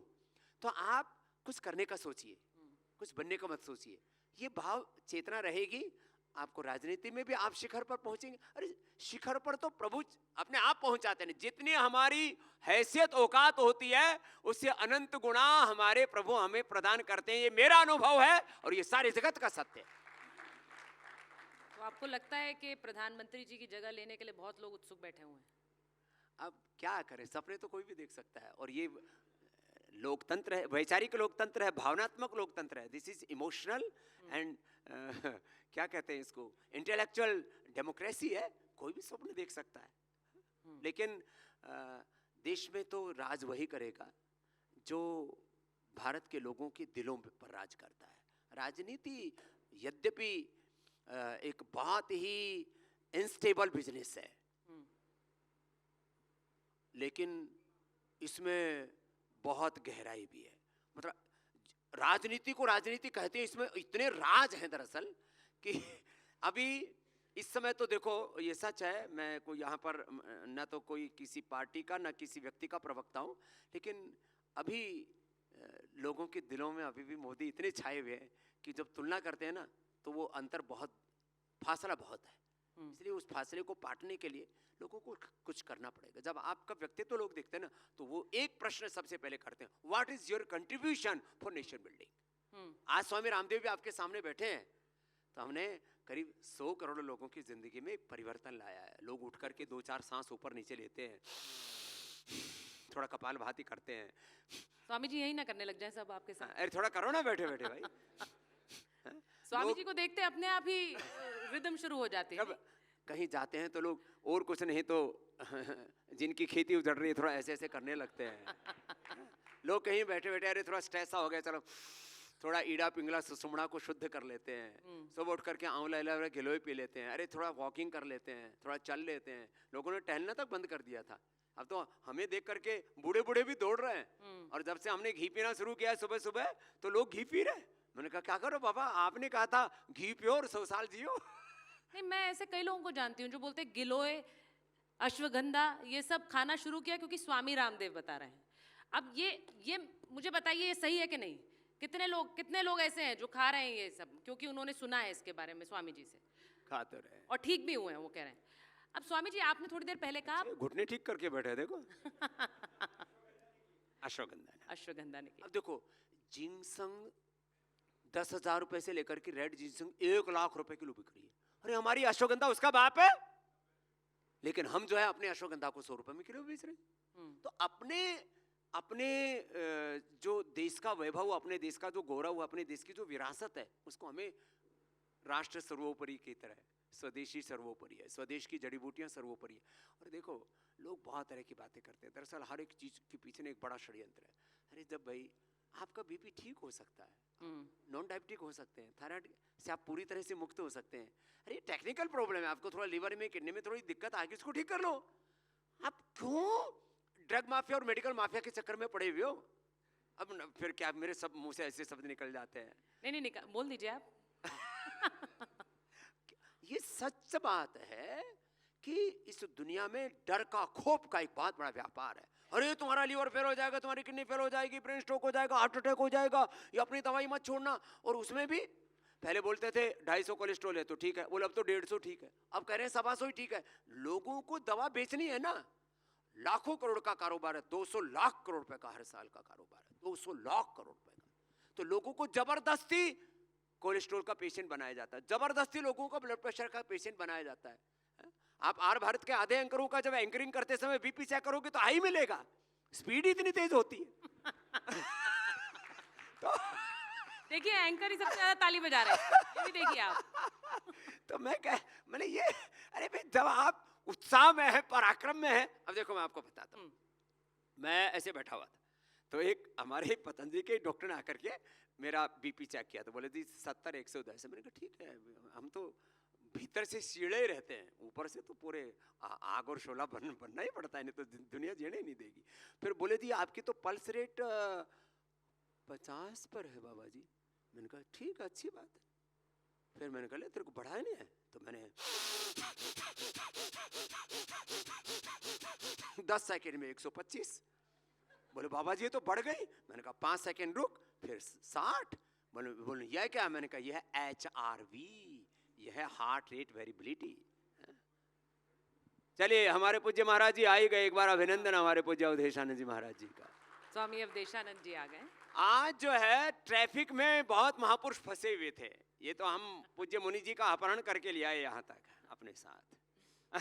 तो आप कुछ करने का सोचिए, कुछ बनने का मत सोचिए। ये भाव चेतना रहेगी, आपको राजनीति में भी आप शिखर पर पहुंचेंगे। अरे शिखर पर तो प्रभु अपने आप पहुंचाते हैं। जितनी हमारी हैसियत औकात होती है उससे अनंत गुणा हमारे प्रभु हमें प्रदान करते हैं। ये मेरा अनुभव है और ये सारे जगत का सत्य है। तो आपको लगता है कि प्रधानमंत्री जी की जगह लेने के लिए बहुत लोग उत्सुक बैठे हुए हैं? अब क्या करें, सपने तो कोई भी देख सकता है। और ये लोकतंत्र है, वैचारिक लोकतंत्र है, भावनात्मक लोकतंत्र है। दिस इज इमोशनल एंड क्या कहते हैं इसको, इंटेलेक्चुअल डेमोक्रेसी है। कोई भी सपने देख सकता है। लेकिन देश में तो राज वही करेगा जो भारत के लोगों के दिलों पर राज करता है। राजनीति यद्यपि एक बहुत ही अनस्टेबल बिजनेस है, लेकिन इसमें बहुत गहराई भी है। मतलब राजनीति को राजनीति कहते हैं, इसमें इतने राज हैं दरअसल कि अभी इस समय तो देखो ये सच है, मैं कोई यहाँ पर न तो कोई किसी पार्टी का न किसी व्यक्ति का प्रवक्ता हूँ, लेकिन अभी लोगों के दिलों में अभी भी मोदी इतने छाए हुए हैं कि जब तुलना करते हैं ना तो वो अंतर बहुत, फासला बहुत है। इसलिए उस फासले को पाटने के लिए लोगों को कुछ करना पड़ेगा। जब आपका व्यक्तित्व लोग देखते हैं ना तो वो एक प्रश्न सबसे पहले करते हैं, what is your contribution for nation building. आज स्वामी रामदेव भी आपके सामने बैठे हैं, तो हमने करीब 100 करोड़ लोगों की जिंदगी में परिवर्तन लाया है। लोग उठ करके 2-4 सांस ऊपर नीचे लेते हैं, थोड़ा कपाल भाती करते हैं। स्वामी जी यही ना करने लग जाए सब आपके साथ? अरे थोड़ा करो ना बैठे बैठे भाई। स्वामी जी को देखते अपने आप ही रिदम शुरू हो जाती है। कहीं जाते हैं तो लोग और कुछ नहीं तो जिनकी खेती उजड़ रही है थोड़ा ऐसे ऐसे करने लगते हैं। लोग कहीं बैठे बैठे अरे थोड़ा स्ट्रेस हो गया, चलो थोड़ा ईड़ा पिंगला सुसुमड़ा को शुद्ध कर लेते हैं। सब उठ करके आंवला इलावला गिलोय पी लेते हैं, अरे थोड़ा वॉकिंग कर लेते हैं, थोड़ा चल लेते हैं। लोगों ने टहलना तक बंद कर दिया था, अब तो हमें देख करके बूढ़े बूढ़े भी दौड़ रहे हैं। और जब से हमने घी पीना शुरू किया सुबह सुबह तो लोग घी पी रहे हैं। मैंने कहा क्या करो बाबा, आपने कहा था घी पियो और 100 साल जियो। नहीं, मैं ऐसे कई लोगों को जानती हूँ जो बोलते हैं गिलोय, अश्वगंधा ये सब खाना शुरू किया क्योंकि स्वामी रामदेव बता रहे हैं। अब ये मुझे बताइए ये सही है कि नहीं? कितने लोग ऐसे हैं जो खा रहे हैं ये सब क्योंकि उन्होंने सुना है इसके बारे में स्वामी जी से, खा तो रहे और ठीक भी हुए हैं वो कह रहे हैं। अब स्वामी जी आपने थोड़ी देर पहले कहा घुटने ठीक करके बैठे हैं, देखो अश्वगंधा ने अब देखो जिनसंग 10,000 रुपए से लेकर के रेड जिनसंग 1 लाख रुपए किलो बिक रही है। अरे हमारी अश्वगंधा उसका बाप है, लेकिन हम जो है अपने अश्वगंधा को 100 रुपए में किलो बेच रहे हैं। तो अपने जो देश का वैभव, अपने देश का जो गौरव, अपने देश की जो विरासत है उसको हमें राष्ट्र सर्वोपरि की तरह, स्वदेशी सर्वोपरि है, स्वदेश की जड़ी बूटियां सर्वोपरि है। और देखो लोग बहुत तरह की बातें करते हैं, दरअसल हर एक चीज के पीछे एक बड़ा षड्यंत्र है। अरे जब भाई आपका बीपी ठीक हो सकता है, नॉन डायबिटिक हो सकते हैं, थायराइड से आप पूरी तरह से मुक्त हो सकते हैं। अरे टेक्निकल प्रॉब्लम है, आपको थोड़ा लीवर में किडनी में थोड़ी दिक्कत आ गई, उसको ठीक कर लो। आप क्यों ड्रग माफिया और मेडिकल माफिया के चक्कर में पड़े हुए हो? अब फिर क्या मेरे सब मुंह से ऐसे शब्द निकल जाते हैं? नहीं, बोल दीजिए आप। ये सच बात है कि इस दुनिया में डर का खोप का एक बहुत बड़ा व्यापार है। अरे तुम्हारा लीवर फेल हो जाएगा, तुम्हारी किडनी फेल हो जाएगी, ब्रेन स्ट्रोक हो जाएगा, हार्ट अटैक हो जाएगा, ये अपनी दवाई मत छोड़ना। और उसमें भी पहले बोलते थे 250 कोलेस्ट्रॉल है तो ठीक है, बोले अब तो 150 ठीक है, अब कह रहे हैं 125 ही ठीक है। लोगों को दवा बेचनी है ना, लाखों करोड़ का कारोबार है, 200 लाख करोड़ रुपए का हर साल का कारोबार है, 200 लाख करोड़ रुपए का। तो लोगों को जबरदस्ती कोलेस्ट्रॉल का पेशेंट बनाया जाता है, जबरदस्ती लोगों को ब्लड प्रेशर का पेशेंट बनाया जाता है। आप आर भारत के आधे एंकरों का जब एंकरिंग करते समय बीपी चेक करोगे तो हाई मिलेगा, स्पीड इतनी तेज होती है। तो देखिए एंकर ही सबसे ज्यादा ताली बजा रहे हैं, ये भी देखिए आप। तो मैंने ये, अरे भाई जब आप उत्साह में है, पराक्रम में है। अब देखो मैं आपको बताता हूँ, मैं ऐसे बैठा हुआ था तो एक हमारे पतंजलि के डॉक्टर ने आकर के मेरा बीपी चेक किया, तो बोले जी 70 110। मैंने कहा ठीक है, हम तो भीतर से सीढ़े रहते हैं, ऊपर से तो पूरे आग और शोला बनना ही पड़ता है, नहीं तो दुनिया जीने नहीं देगी। फिर बोले जी आपकी तो पल्स रेट 50 पर है बाबा जी। मैंने कहा ठीक है, अच्छी बात है। फिर मैंने कहा तेरे को बढ़ाया नहीं है? तो मैंने 10 सेकेंड में 125। बोले बाबा जी ये तो बढ़ गई। मैंने कहा 5 सेकेंड रुक, फिर 60। बोले यह क्या? मैंने कहा यह है HRV, यह है हार्ट रेट वेरिएबिलिटी। चलिए हमारे पूज्य महाराज जी आ ही गए, एक बार अभिनंदन हमारे पूज्य अवधेशानंद जी महाराज जी का। स्वामी अवधेशानंद जी आ गए। आज जो है ट्रैफिक में बहुत महापुरुष फंसे हुए थे, ये तो हम पूज्य मुनि जी का अपहरण करके ले आए यहाँ तक अपने साथ।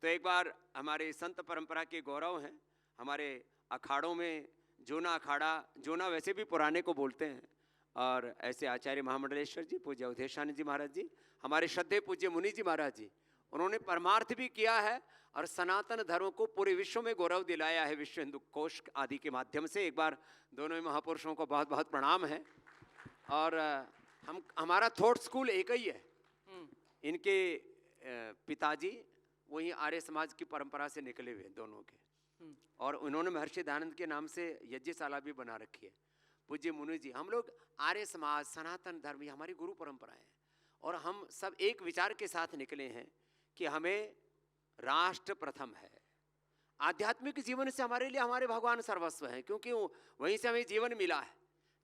तो एक बार हमारे संत परंपरा के गौरव हैं, हमारे अखाड़ों में जोना अखाड़ा, जोना वैसे भी पुराने को बोलते हैं, और ऐसे आचार्य महामंडलेश्वर जी, पूज्य अवधेशानंद जी महाराज जी, हमारे श्रद्धेय पूज्य मुनि जी महाराज जी, उन्होंने परमार्थ भी किया है और सनातन धर्म को पूरे विश्व में गौरव दिलाया है विश्व हिंदू कोश आदि के माध्यम से। एक बार दोनों ही महापुरुषों को बहुत बहुत प्रणाम है। और हमारा थॉट स्कूल एक ही है। इनके पिताजी वही आर्य समाज की परंपरा से निकले हुए दोनों के, और उन्होंने महर्षि दयानंद के नाम से यज्ञशाला भी बना रखी है। पूज्य मुनि जी, हम लोग आर्य समाज सनातन धर्म, ये हमारी गुरु परंपरा है, और हम सब एक विचार के साथ निकले हैं कि हमें राष्ट्र प्रथम है। आध्यात्मिक जीवन से हमारे लिए हमारे भगवान सर्वस्व हैं, क्योंकि वहीं से हमें जीवन मिला है,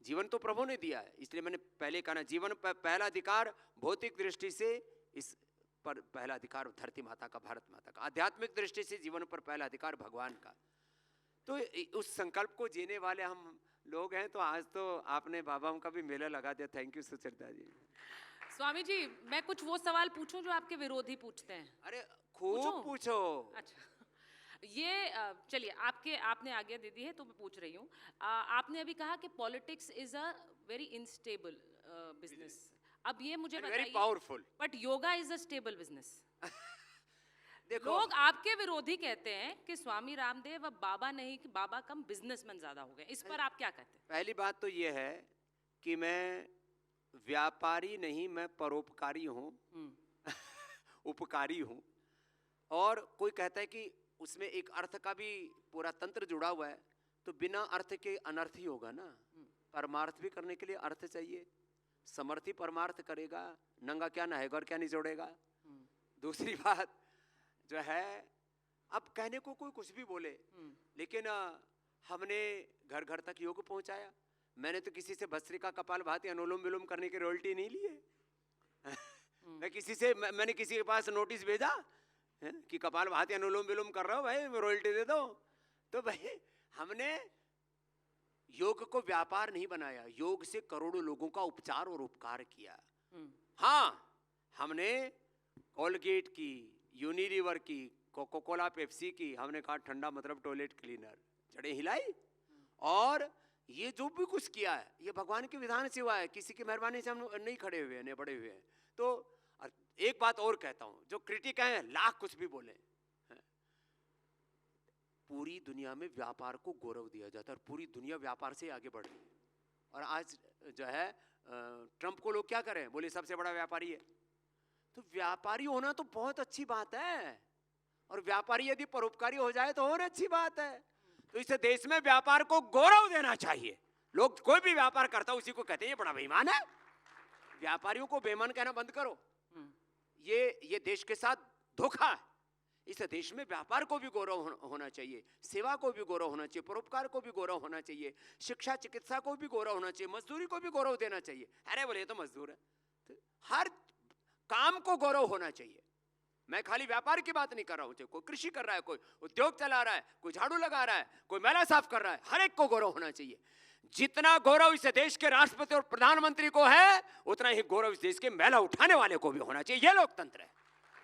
जीवन तो प्रभु ने दिया है। इसलिए मैंने पहले कहा ना, जीवन पहला अधिकार भौतिक दृष्टि से इस पर पहला अधिकार धरती माता का, भारत माता का। आध्यात्मिक दृष्टि से जीवन पर पहला अधिकार भगवान का। तो उस संकल्प को जीने वाले हम लोग हैं। तो आज तो आपने बाबाओं का भी मेला लगा दिया, थैंक यू सुचरिता जी। स्वामी जी मैं कुछ वो सवाल पूछूं जो आपके विरोधी पूछते हैं? अरे खूब पूछो। अच्छा, ये चलिए आपने आज्ञा दे दी है तो मैं पूछ रही हूँ। आपने अभी कहा कि politics is a very instable business. अब ये मुझे वेरी बताइए, powerful, but yoga is a stable business. देखो लोग आपके विरोधी कहते हैं कि स्वामी रामदेव अब बाबा नहीं, कि बाबा कम बिजनेसमैन ज्यादा हो गए। इस पर आप क्या कहते हैं? पहली बात तो ये है कि मैं व्यापारी नहीं, मैं परोपकारी हूँ, उपकारी हूँ। और कोई कहता है कि उसमें एक अर्थ का भी पूरा तंत्र जुड़ा हुआ है, तो बिना अर्थ के अनर्थ ही होगा ना। परमार्थ भी करने के लिए अर्थ चाहिए, समर्थी परमार्थ करेगा, नंगा क्या नहाएगा और क्या निचोड़ेगा। दूसरी बात जो है, अब कहने को कोई कुछ भी बोले, लेकिन हमने घर घर तक योग पहुंचाया। मैंने तो किसी से भस्त्रिका कपाल भाती अनुलोम विलोम करने की रॉयल्टी नहीं लिए। मैं किसी से मैंने किसी के पास नोटिस भेजा कि कपाल भाती अनुलोम विलोम कर रहा हो भाई, रॉयल्टी दे दो। तो भाई हमने योग को व्यापार नहीं बनाया, योग से करोड़ों लोगों का उपचार और उपकार किया। हाँ, हमने कोलगेट की, यूनिलीवर की, कोको कोला, पेप्सी की, हमने कहा ठंडा मतलब टॉयलेट क्लीनर, जड़ें हिलाई। और ये जो भी कुछ किया है ये भगवान के विधान से हुआ है, किसी की मेहरबानी से हम नहीं खड़े हुए हैं, नहीं बढ़े हुए हैं। तो एक बात और कहता हूं, जो क्रिटिक हैं लाख कुछ भी बोले, पूरी दुनिया में व्यापार को गौरव दिया जाता है और पूरी दुनिया व्यापार से आगे बढ़ रही है। और आज जो है ट्रंप को लोग क्या करें, बोले सबसे बड़ा व्यापारी है। तो व्यापारी होना तो बहुत अच्छी बात है, और व्यापारी यदि परोपकारी हो जाए तो और अच्छी बात है। तो इस देश में व्यापार को गौरव देना चाहिए। लोग कोई भी व्यापार करता है उसी को कहते हैं ये बड़ा बेईमान है। व्यापारियों को बेईमान कहना बंद करो। ये देश के साथ धोखा है। इस देश में व्यापार को भी गौरव होना चाहिए, सेवा को भी गौरव होना चाहिए, परोपकार को भी गौरव होना चाहिए, शिक्षा चिकित्सा को भी गौरव होना चाहिए, मजदूरी को भी गौरव देना चाहिए। अरे बोले तो मजदूर है, तो हर काम को गौरव होना चाहिए। मैं खाली व्यापार की बात नहीं कर रहा हूं, कोई कृषि कर रहा है, कोई उद्योग चला रहा है, कोई झाड़ू लगा रहा है, कोई मेला साफ कर रहा है, हर एक को गौरव होना चाहिए। जितना गौरव इस देश के राष्ट्रपति और प्रधानमंत्री को है, उतना ही गौरव इस देश के मेला उठाने वाले को भी होना चाहिए। यह लोकतंत्र है।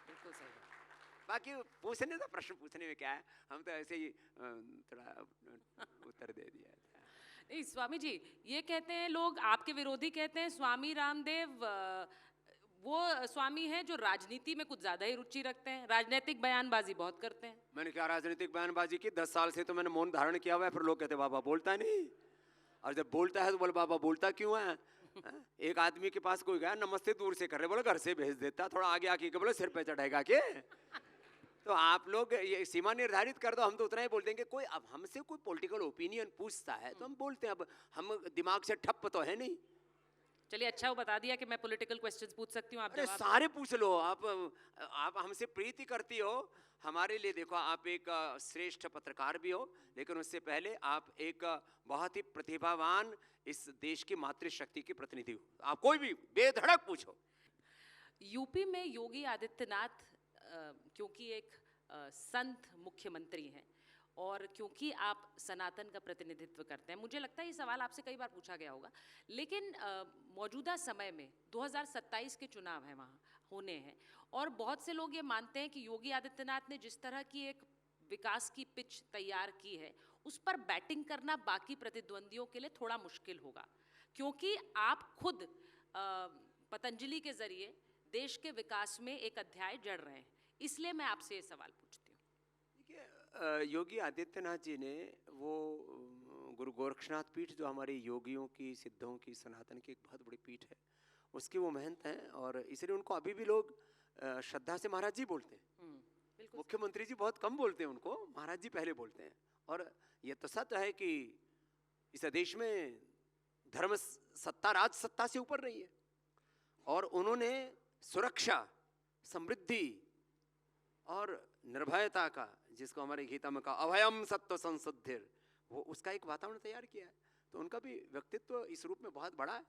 बिल्कुल सही। बाकी पूछने तो प्रश्न पूछने में क्या है, हम तो ऐसे ही थोड़ा उत्तर दे दिया। नहीं स्वामी जी, ये कहते हैं लोग, आपके विरोधी कहते हैं स्वामी रामदेव वो स्वामी हैं जो राजनीति में कुछ ज्यादा ही रुचि रखते हैं, राजनीतिक बयानबाजी बहुत करते हैं। मैंने क्या राजनीतिक बयानबाजी की? 10 साल से तो मैंने मौन धारण किया हुआ है। फिर लोग कहते बाबा बोलता नहीं, और जब बोलता है तो बोले बाबा बोलता क्यों है? एक आदमी के पास कोई गया, नमस्ते दूर से कर रहे, बोले घर से भेज देता, थोड़ा आगे आके बोले सिर पे चढ़ेगा के। तो आप लोग ये सीमा निर्धारित कर दो, हम तो उतना ही बोल देंगे। कोई अब हमसे कोई पॉलिटिकल ओपिनियन पूछता है तो हम बोलते हैं। अब हम दिमाग से ठप्प तो है नहीं। चलिए अच्छा वो बता दिया कि मैं पॉलिटिकल क्वेश्चंस पूछ सकती हूँ, आप अरे जवाब। सारे पूछ लो। आप हमसे प्रीति करती हो हमारे लिए। देखो आप एक श्रेष्ठ पत्रकार भी हो, लेकिन उससे पहले आप एक बहुत ही प्रतिभावान इस देश की मातृशक्ति की प्रतिनिधि हो। आप कोई भी बेधड़क पूछो। यूपी में योगी आदित्यनाथ क्योंकि एक संत मुख्यमंत्री हैं और क्योंकि आप सनातन का प्रतिनिधित्व करते हैं, मुझे लगता है ये सवाल आपसे कई बार पूछा गया होगा, लेकिन मौजूदा समय में 2027 के चुनाव हैं, वहाँ होने हैं, और बहुत से लोग ये मानते हैं कि योगी आदित्यनाथ ने जिस तरह की एक विकास की पिच तैयार की है, उस पर बैटिंग करना बाकी प्रतिद्वंदियों के लिए थोड़ा मुश्किल होगा, क्योंकि आप खुद पतंजलि के जरिए देश के विकास में एक अध्याय जड़ रहे हैं। इसलिए मैं आपसे ये सवाल पूछती हूँ। देखिए योगी आदित्यनाथ जी ने वो गुरु गोरक्षनाथ पीठ, जो हमारे योगियों की, सिद्धों की, सनातन की एक बहुत बड़ी पीठ है, उसकी वो महंत हैं, और इसलिए उनको अभी भी लोग श्रद्धा से महाराज जी बोलते हैं। मुख्यमंत्री जी बहुत कम बोलते हैं उनको, महाराज जी पहले बोलते हैं। और ये तो सत्य है कि इस देश में धर्म सत्ता राज सत्ता से ऊपर नहीं है, और उन्होंने सुरक्षा, समृद्धि और निर्भयता का, जिसको हमारे गीता में कहा अभयम सत्व संसुद्धिर, वो उसका एक वातावरण तैयार किया है। तो उनका भी व्यक्तित्व इस रूप में बहुत बड़ा है,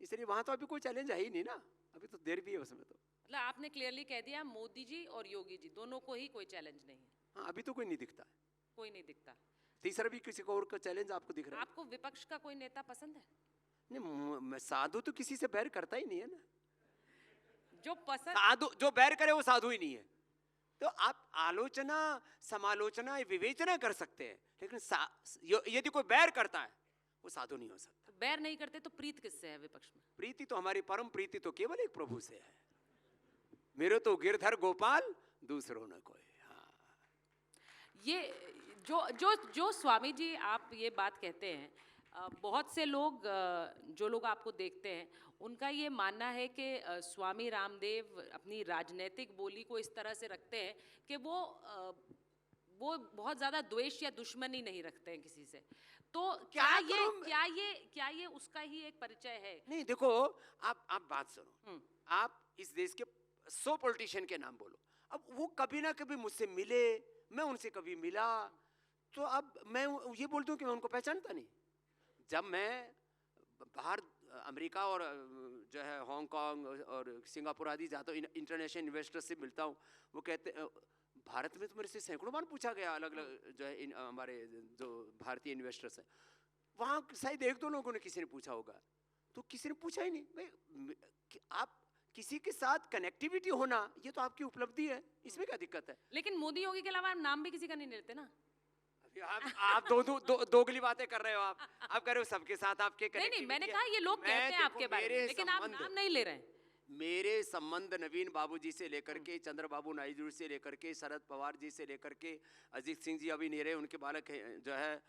इसलिए वहां तो अभी कोई चैलेंज है ही नहीं ना, अभी तो देर भी है उसमें। तो मतलब आपने क्लियरली कह दिया मोदी जी और योगी जी दोनों को ही कोई चैलेंज नहीं है। हाँ, अभी तो कोई नहीं दिखता, कोई नहीं दिखता। तीसरा भी किसी को और का चैलेंज आपको दिख रहा है? आपको विपक्ष का कोई नेता पसंद है? नहीं, साधु तो किसी से बैर करता ही नहीं है ना। जो पसंद, साधु जो बैर करे वो साधु ही नहीं है। तो आप आलोचना, समालोचना, विवेचना कर सकते हैं, लेकिन यदि कोई बैर करता है वो साधु नहीं हो सकता। बैर नहीं करते तो प्रीत किससे है विपक्ष में? प्रीति तो हमारी परम प्रीति तो केवल एक प्रभु से है। मेरे तो गिरधर गोपाल, दूसरों न कोई। हाँ। ये जो जो जो स्वामी जी आप ये बात कहते हैं, बहुत से लोग जो लोग आपको देखते हैं उनका ये मानना है कि स्वामी रामदेव अपनी राजनीतिक बोली को इस तरह से रखते हैं कि वो बहुत ज़्यादा द्वेष या दुश्मनी नहीं रखते हैं किसी से। तो क्या ये उसका ही एक परिचय है? नहीं, देखो आप बात सुनो। आप इस देश के 100 पॉलिटिशियन के नाम बोलो, अब वो कभी ना कभी मुझसे मिले, मैं उनसे कभी मिला, तो अब मैं ये बोलता हूँ कि मैं उनको पहचानता नहीं। जब मैं बाहर अमेरिका और जो है हांगकांग और सिंगापुर आदि जाता हूँ, इंटरनेशनल इन्वेस्टर्स से मिलता हूँ, वो कहते भारत में तो मेरे से सैकड़ों बार पूछा गया, अलग अलग जो है हमारे जो भारतीय इन्वेस्टर्स हैं, वहाँ शायद 1-2 लोगों ने किसी ने पूछा होगा, तो किसी ने पूछा ही नहीं। भाई आप किसी के साथ कनेक्टिविटी होना, ये तो आपकी उपलब्धि है, इसमें क्या दिक्कत है? लेकिन मोदी योगी के अलावा नाम भी किसी का नहीं लेते ना। आप दोगली बातें कर रहे हो। आप कर रहे हो सबके साथ आपके नहीं, मैंने कहा ये लोग कहते हैं आपके बारे में, लेकिन आप नाम नहीं ले रहे हैं। मेरे संबंध नवीन बाबूजी से लेकर के, चंद्रबाबू नायडू से लेकर के, शरद पवार जी से लेकर के, अजीत सिंह जी अभी नहीं रहे, उनके बालक हैं जो है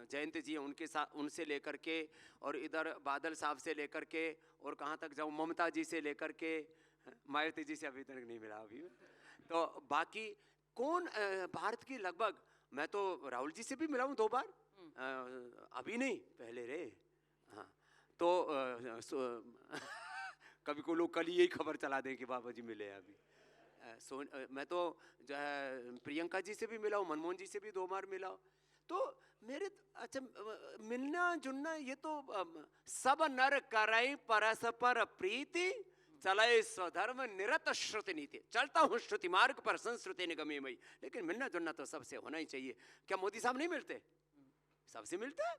जयंत जी, उनके साथ, उनसे लेकर के, और इधर बादल साहब से लेकर के, और कहाँ तक जाऊँ, ममता जी से लेकर के, मायावती जी से अभी तक नहीं मिला अभी। तो बाकी कौन भारत की लगभग, मैं तो राहुल जी से भी मिला हूँ 2 बार, अभी नहीं, पहले रे। हाँ, तो कभी को लोग कल यही खबर चला दें कि बाबा जी मिले अभी। मैं तो जो है प्रियंका जी से भी मिला हूँ, मनमोहन जी से भी 2 बार मिला हूँ। तो मेरे अच्छा मिलना जुलना ये तो सब नर करई परस्पर प्रीति, चले स्वधर्म निरत श्रुति नीति। चलता हूँ श्रुति मार्ग पर संस्कृति निगमी मई, लेकिन मिलना जुलना तो सबसे होना ही चाहिए। क्या मोदी साहब नहीं मिलते? सबसे मिलते हैं।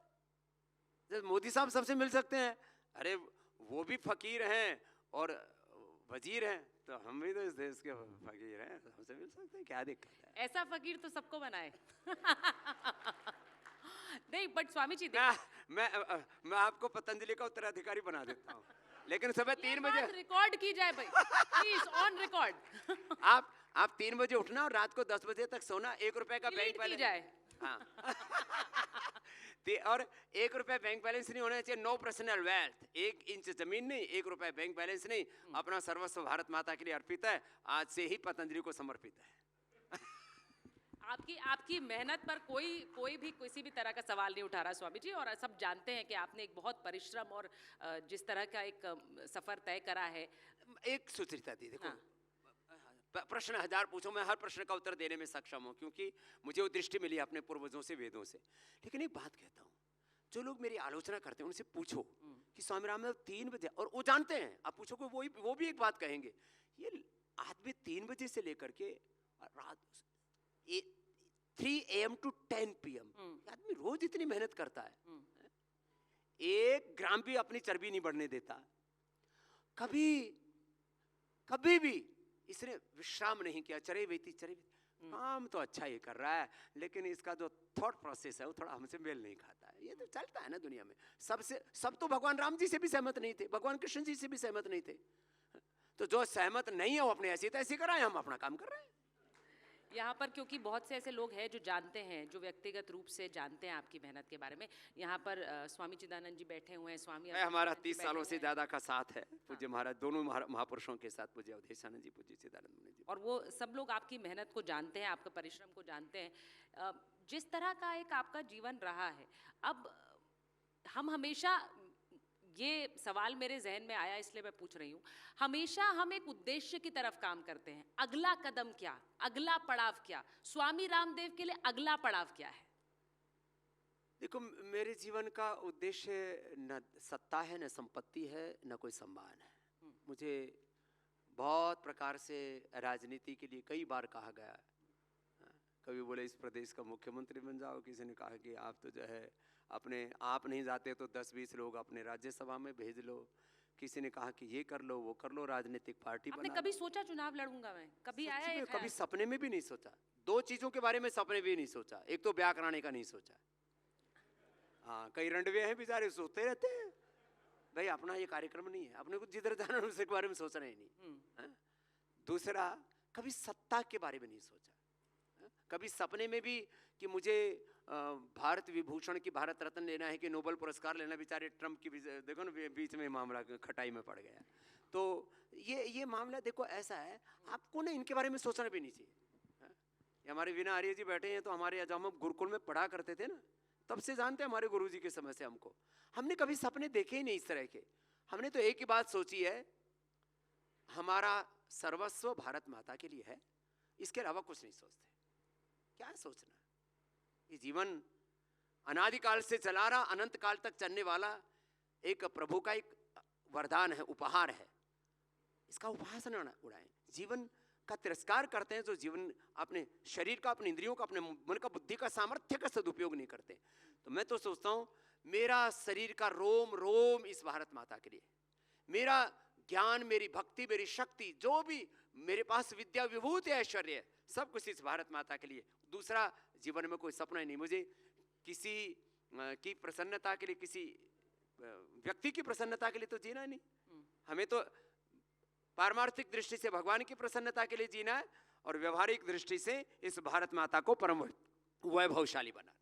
मोदी साहब सबसे मिल सकते हैं, अरे वो भी फकीर हैं और वजीर हैं, तो हम भी तो इस देश के फकीर हैं, हमसे मिल सकते हैं, क्या दिक्कत है? ऐसा फकीर तो सबको बनाए। नहीं, बट स्वामी जी मैं आपको पतंजलि का उत्तराधिकारी बना देता हूँ, लेकिन सुबह 3 बजे रिकॉर्ड की जाए भाई, प्लीज ऑन रिकॉर्ड। आप 3 बजे उठना और रात को 10 बजे तक सोना, 1 रुपए का बैंक बैलेंस जाए। हाँ और 1 रुपए बैंक बैलेंस नहीं होना चाहिए। नो पर्सनल वेल्थ, 1 इंच जमीन नहीं, 1 रुपए बैंक बैलेंस नहीं, अपना सर्वस्व भारत माता के लिए अर्पित है, आज से ही पतंजलि को समर्पित है। आपकी मेहनत पर कोई भी किसी भी तरह का सवाल नहीं उठा रहा स्वामी जी, और सब जानते हैं कि आपने एक बहुत परिश्रम और जिस तरह का एक सफर तय करा है। एक सुचरिता दी, देखो प्रश्न 1000 पूछो, मैं हर प्रश्न का उत्तर देने में सक्षम हूँ, क्योंकि मुझे वो दृष्टि मिली अपने पूर्वजों से, वेदों से। लेकिन एक बात कहता हूँ, जो लोग मेरी आलोचना करते हैं उनसे पूछो कि स्वामी राम 3 बजे, और वो जानते हैं, आप पूछोगे वो भी एक बात कहेंगे, ये आदमी 3 बजे से लेकर के रात 3 AM to 10 PM आदमी रोज इतनी मेहनत करता है, 1 ग्राम भी अपनी चर्बी नहीं बढ़ने देता, कभी भी इसने विश्राम नहीं किया, चरे बेती काम तो अच्छा ही कर रहा है, लेकिन इसका जो थॉट प्रोसेस है वो थोड़ा हमसे मेल नहीं खाता है। ये तो चलता है ना दुनिया में, सब तो भगवान राम जी से भी सहमत नहीं थे, भगवान कृष्ण जी से भी सहमत नहीं थे, तो जो सहमत नहीं है वो अपने ऐसी तैसी कराए, हम अपना काम कर रहे हैं। यहाँ पर क्योंकि बहुत से ऐसे लोग हैं जो जानते हैं, जो व्यक्तिगत रूप से जानते हैं आपकी मेहनत के बारे में, यहाँ पर स्वामी चिदानंद जी बैठे हुए हैं, स्वामी हमारा 30 सालों से ज्यादा का साथ है पूज्य महाराज, दोनों महापुरुषों के साथ, पूज्य अवधेशानंद जी, पूज्य चिदानंद जी, और वो सब लोग आपकी मेहनत को जानते हैं, आपका परिश्रम को जानते हैं। जिस तरह का एक आपका जीवन रहा है, अब हम हमेशा, ये सवाल मेरे जहन में आया इसलिए मैं पूछ रही हूँ, हमेशा हम एक उद्देश्य की तरफ काम करते हैं, अगला कदम क्या, अगला पड़ाव क्या, स्वामी रामदेव के लिए अगला पड़ाव क्या है? देखो, मेरे जीवन का उद्देश्य न सत्ता है, न संपत्ति है, न कोई सम्मान है। मुझे बहुत प्रकार से राजनीति के लिए कई बार कहा गया, कभी बोले इस प्रदेश का मुख्यमंत्री बन जाओ, किसी ने कहा कि आप तो जो है आप नहीं जाते तो 10-20 लोग अपने राज्यसभा में भेज लो, किसी ने कहा कि ये कर लो, वो कर लो, राजनीतिक पार्टी बना। आपने कभी सोचा चुनाव लड़ूंगा मैं? कभी आया है? कभी सपने में भी नहीं सोचा। 2 चीजों के बारे में सपने भी नहीं सोचा, एक तो ब्याह कराने का नहीं सोचा। हाँ, कई रंडवे हैं बेचारे, सोते रहते हैं, भाई अपना ये कार्यक्रम नहीं है, अपने को जिधर जाना उसके बारे में सोचना ही नहीं। दूसरा, कभी सत्ता के बारे में नहीं सोचा, कभी सपने में भी कि मुझे भारत विभूषण की, भारत रत्न लेना है कि नोबेल पुरस्कार लेना, बेचारे ट्रम्प की देखो ना बीच में मामला खटाई में पड़ गया। तो ये मामला देखो ऐसा है, आपको ना इनके बारे में सोचना भी नहीं चाहिए। हमारे वीना आर्य जी बैठे हैं, तो हमारे जब हम गुरुकुल में पढ़ा करते थे ना, तब से जानते हैं हमारे गुरुजी के समय से हमने कभी सपने देखे ही नहीं इस तरह के। हमने तो एक ही बात सोची है, हमारा सर्वस्व भारत माता के लिए है, इसके अलावा कुछ नहीं सोचते। क्या सोचना, ये जीवन अनादिकाल से चला रहा, अनंत काल तक चलने वाला एक प्रभु का एक वरदान है, उपहार है, इसका उपहास न उड़ाएं। जीवन का तिरस्कार करते हैं जो जीवन अपने शरीर का, अपने इंद्रियों का, अपने मन का, बुद्धि का, सामर्थ्य का सदुपयोग नहीं करते। तो मैं तो सोचता हूं मेरा शरीर का रोम रोम इस भारत माता के लिए, मेरा ज्ञान, मेरी भक्ति, मेरी शक्ति, जो भी मेरे पास विद्या, विभूति, ऐश्वर्य, सब कुछ इस भारत माता के लिए। दूसरा जीवन में कोई सपना ही नहीं। मुझे किसी की प्रसन्नता के लिए, किसी व्यक्ति की प्रसन्नता के लिए तो जीना ही नहीं। हमें तो पारमार्थिक दृष्टि से भगवान की प्रसन्नता के लिए जीना है और व्यवहारिक दृष्टि से इस भारत माता को परम वैभवशाली बनाना।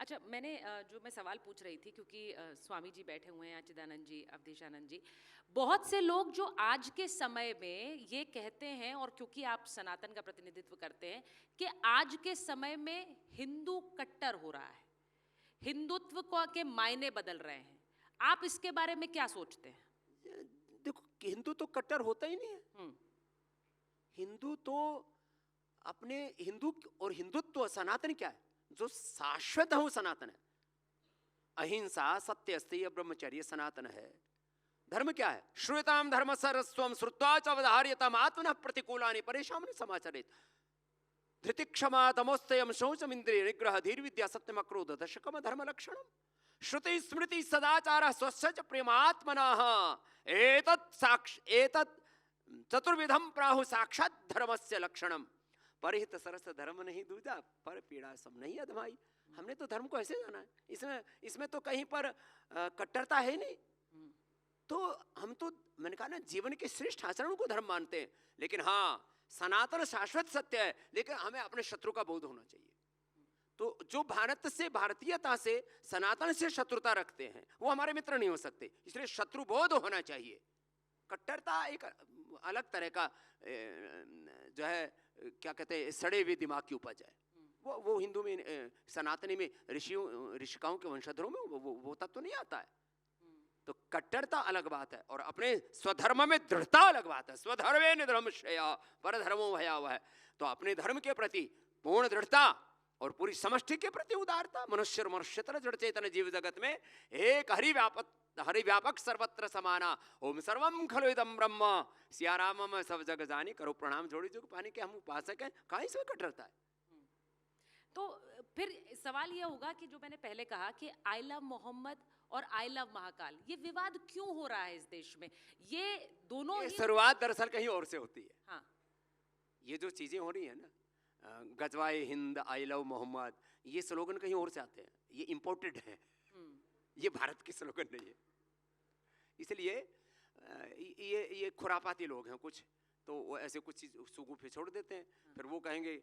अच्छा, मैंने जो मैं सवाल पूछ रही थी, क्योंकि स्वामी जी बैठे हुए हैं, चिदानंद जी, अवधेशानंद जी, बहुत से लोग जो आज के समय में ये कहते हैं, और क्योंकि आप सनातन का प्रतिनिधित्व करते हैं, कि आज के समय में हिंदू कट्टर हो रहा है, हिंदुत्व को के मायने बदल रहे हैं, आप इसके बारे में क्या सोचते हैं? देखो, हिंदू तो कट्टर होता ही नहीं है। हिंदू तो अपने हिंदू और हिंदुत्व सनातन क्या है? जो शाश्वत है वो सनातन है। अहिंसा, सत्य, अस्तेय, ब्रह्मचर्य सनातन है। धर्म क्या है? श्रूयताम धर्म सरस्वम श्रुत्वा च अवधार्यताम आत्मनः प्रतिकूलानि परेशान समाचरेत। धृति क्षमा तमोस्तयम शौचम इंद्रिय निग्रह धीर विद्या सत्यम अक्रोध दशकम धर्म लक्षणम श्रुति स्मृति सदाचार स्वस्य प्रेमात्मनः एतत् चतुर्विधम प्राहु साक्षात धर्मस्य लक्षणम। परहित सरस धर्म नहीं दूजा, पर पीड़ा सब नहीं अधमाई। हमने तो धर्म को ऐसे जाना है, इसमें तो कहीं पर कट्टरता है नहीं। तो हम तो, मैंने कहा ना, जीवन के श्रेष्ठ आचरण को धर्म मानते हैं, लेकिन हाँ, सनातन शाश्वत सत्य है, लेकिन हमें अपने शत्रु का बोध होना चाहिए। तो जो भारत से, भारतीयता से, सनातन से शत्रुता रखते हैं, वो हमारे मित्र नहीं हो सकते। इसलिए शत्रु बोध होना चाहिए। कट्टरता एक अलग तरह का जो है, क्या कहते हैं, सड़े हुए दिमाग की उपज है। वो हिंदू में, सनातनी में, ऋषिकाओं के वंशधरों में वो तत्व नहीं आता है। तो कट्टरता अलग बात है, और अपने स्वधर्म में दृढ़ता अलग बात है। स्वधर्मे निधर्म श्रेया परधर्मो भयावह। तो अपने धर्म के प्रति पूर्ण दृढ़ता और पूरी समष्टि के प्रति उदारता। मनुष्य मनुष्यतर जड़ चेतन जीव जगत में एक हरिव्यापक सर्वत्र समाना। ओम सर्वम खलु इदं ब्रह्म। सिया राम मैं सब जग जानी, करो प्रणाम जोड़ी जुग पानी के हम उपासक हैं। कहाँ इसमें कट्टरता है? तो फिर सवाल यह होगा कि जो मैंने पहले कहा कि आई लव मोहम्मद और आई लव महाकाल, ये विवाद क्यों हो रहा है इस देश में? ये दोनों ही शुरुआत दरअसल कहीं और से होती है। हाँ, ये जो चीजें हो रही है ना, गजवाए हिंद, आई लव मोहम्मद, ये स्लोगन कहीं और से आते हैं, ये इंपोर्टेड है, ये भारत के स्लोगन नहीं है। इसलिए ये खुरापाती लोग हैं कुछ, तो वो ऐसे कुछ चीज सुगुफे छोड़ देते हैं। फिर वो कहेंगे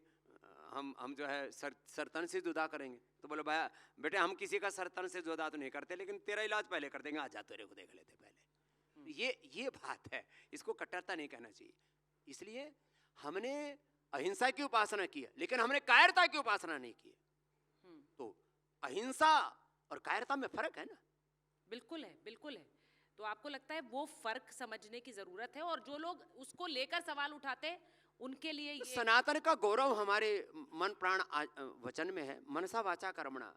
हम जो है सरतन से जुदा करेंगे। तो बोले भाई बेटे, हम किसी का सरतन से जुदा तो नहीं करते, लेकिन तेरा इलाज पहले कर देंगे, आ जा तेरे को देख लेते पहले। ये बात है, इसको कट्टरता नहीं कहना चाहिए। इसलिए हमने अहिंसा की उपासना की है, लेकिन हमने कायरता की उपासना नहीं की है। तो अहिंसा और कायरता में फर्क है ना? बिल्कुल है, बिल्कुल है। तो आपको लगता है वो फर्क समझने की जरूरत है, और जो लोग उसको लेकर सवाल उठाते हैं उनके लिए ये सनातन का गौरव हमारे मन प्राण वचन में है। मनसा वाचा कर्मणा,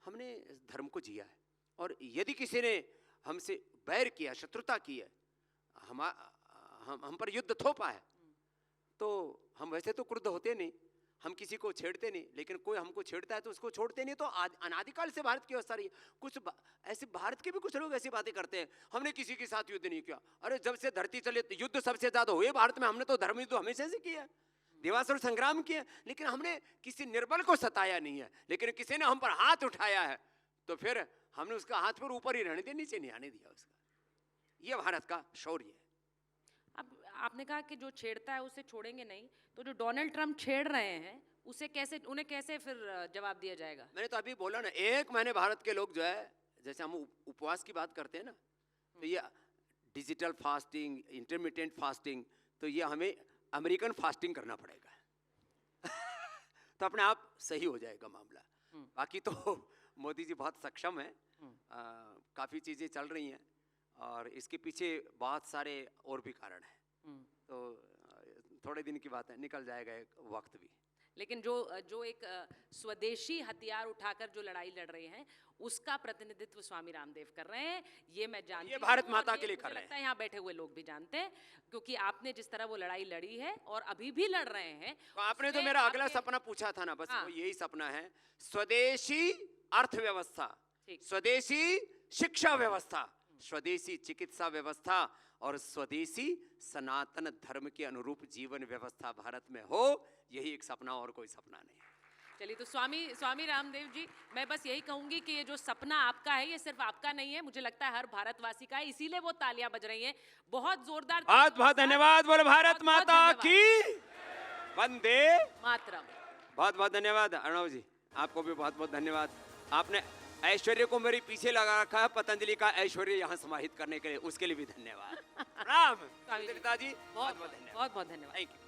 हमने धर्म को जिया है। और यदि किसी ने हमसे बैर किया, शत्रुता की है, हम पर युद्ध थोपा है, तो हम वैसे तो क्रुद्ध होते नहीं, हम किसी को छेड़ते नहीं, लेकिन कोई हमको छेड़ता है तो उसको छोड़ते नहीं। तो अनादिकाल से भारत की अवस्था रही है। कुछ ऐसे भारत के भी कुछ लोग ऐसी बातें करते हैं, हमने किसी के साथ युद्ध नहीं किया। अरे जब से धरती चले युद्ध सबसे ज्यादा हुए भारत में, हमने तो धर्म युद्ध हमेशा से किया, देवासुर संग्राम किया, लेकिन हमने किसी निर्बल को सताया नहीं है। लेकिन किसी ने हम पर हाथ उठाया है तो फिर हमने उसका हाथ पर ऊपर ही रहने दिया, नीचे नहीं आने दिया उसका। यह भारत का शौर्य है। अब आपने कहा कि जो छेड़ता है उसे छोड़ेंगे नहीं, तो जो डोनाल्ड ट्रंप छेड़ रहे हैं उन्हें कैसे फिर जवाब दिया जाएगा? मैंने तो अभी बोला ना, एक महीने भारत के लोग जो है, जैसे हम उपवास की बात करते हैं ना, तो ये डिजिटल फास्टिंग, इंटरमिटेंट फास्टिंग, तो ये हमें अमेरिकन फास्टिंग करना पड़ेगा। तो अपने आप सही हो जाएगा मामला। बाकी तो मोदी जी बहुत सक्षम है, काफ़ी चीज़ें चल रही हैं, और इसके पीछे बहुत सारे और भी कारण हैं। तो थोड़े दिन की बात है, निकल जाएगा एक वक्त भी। लेकिन जो एक स्वदेशी हथियार उठाकर जो लड़ाई लड़ रहे हैं, उसका प्रतिनिधित्व स्वामी रामदेव कर रहे हैं, ये मैं जानती हूँ। ये भारत माता के लिए कर रहे हैं। यहाँ बैठे हुए लोग भी जानते हैं, क्योंकि आपने जिस तरह वो लड़ाई लड़ी है और अभी भी लड़ रहे हैं। तो आपने तो मेरा अगला सपना पूछा था ना, बस वो यही सपना है। स्वदेशी अर्थव्यवस्था, स्वदेशी शिक्षा व्यवस्था, स्वदेशी चिकित्सा व्यवस्था और स्वदेशी सनातन धर्म के अनुरूप जीवन व्यवस्था भारत में हो। यही एक सपना, और कोई सपना नहीं। चलिए, तो स्वामी रामदेव जी, मैं बस यही कहूंगी कि ये जो सपना आपका है, ये सिर्फ आपका नहीं है, मुझे लगता है हर भारतवासी का है, इसीलिए वो तालियां बज रही हैं। बहुत जोरदार बहुत बहुत धन्यवाद। बोलो भारत बहुत-बहुत माता धन्यवाद। की वंदे। मातरम। बहुत बहुत धन्यवाद अर्णव जी, आपको भी बहुत बहुत धन्यवाद। आपने ऐश्वर्य को मेरे पीछे लगा रखा है, पतंजलि का ऐश्वर्य यहाँ समाहित करने के लिए, उसके लिए भी धन्यवाद। राम स्वामी जी, जी, बहुत बहुत धन्यवाद। बहुत बहुत धन्यवाद। Thank you.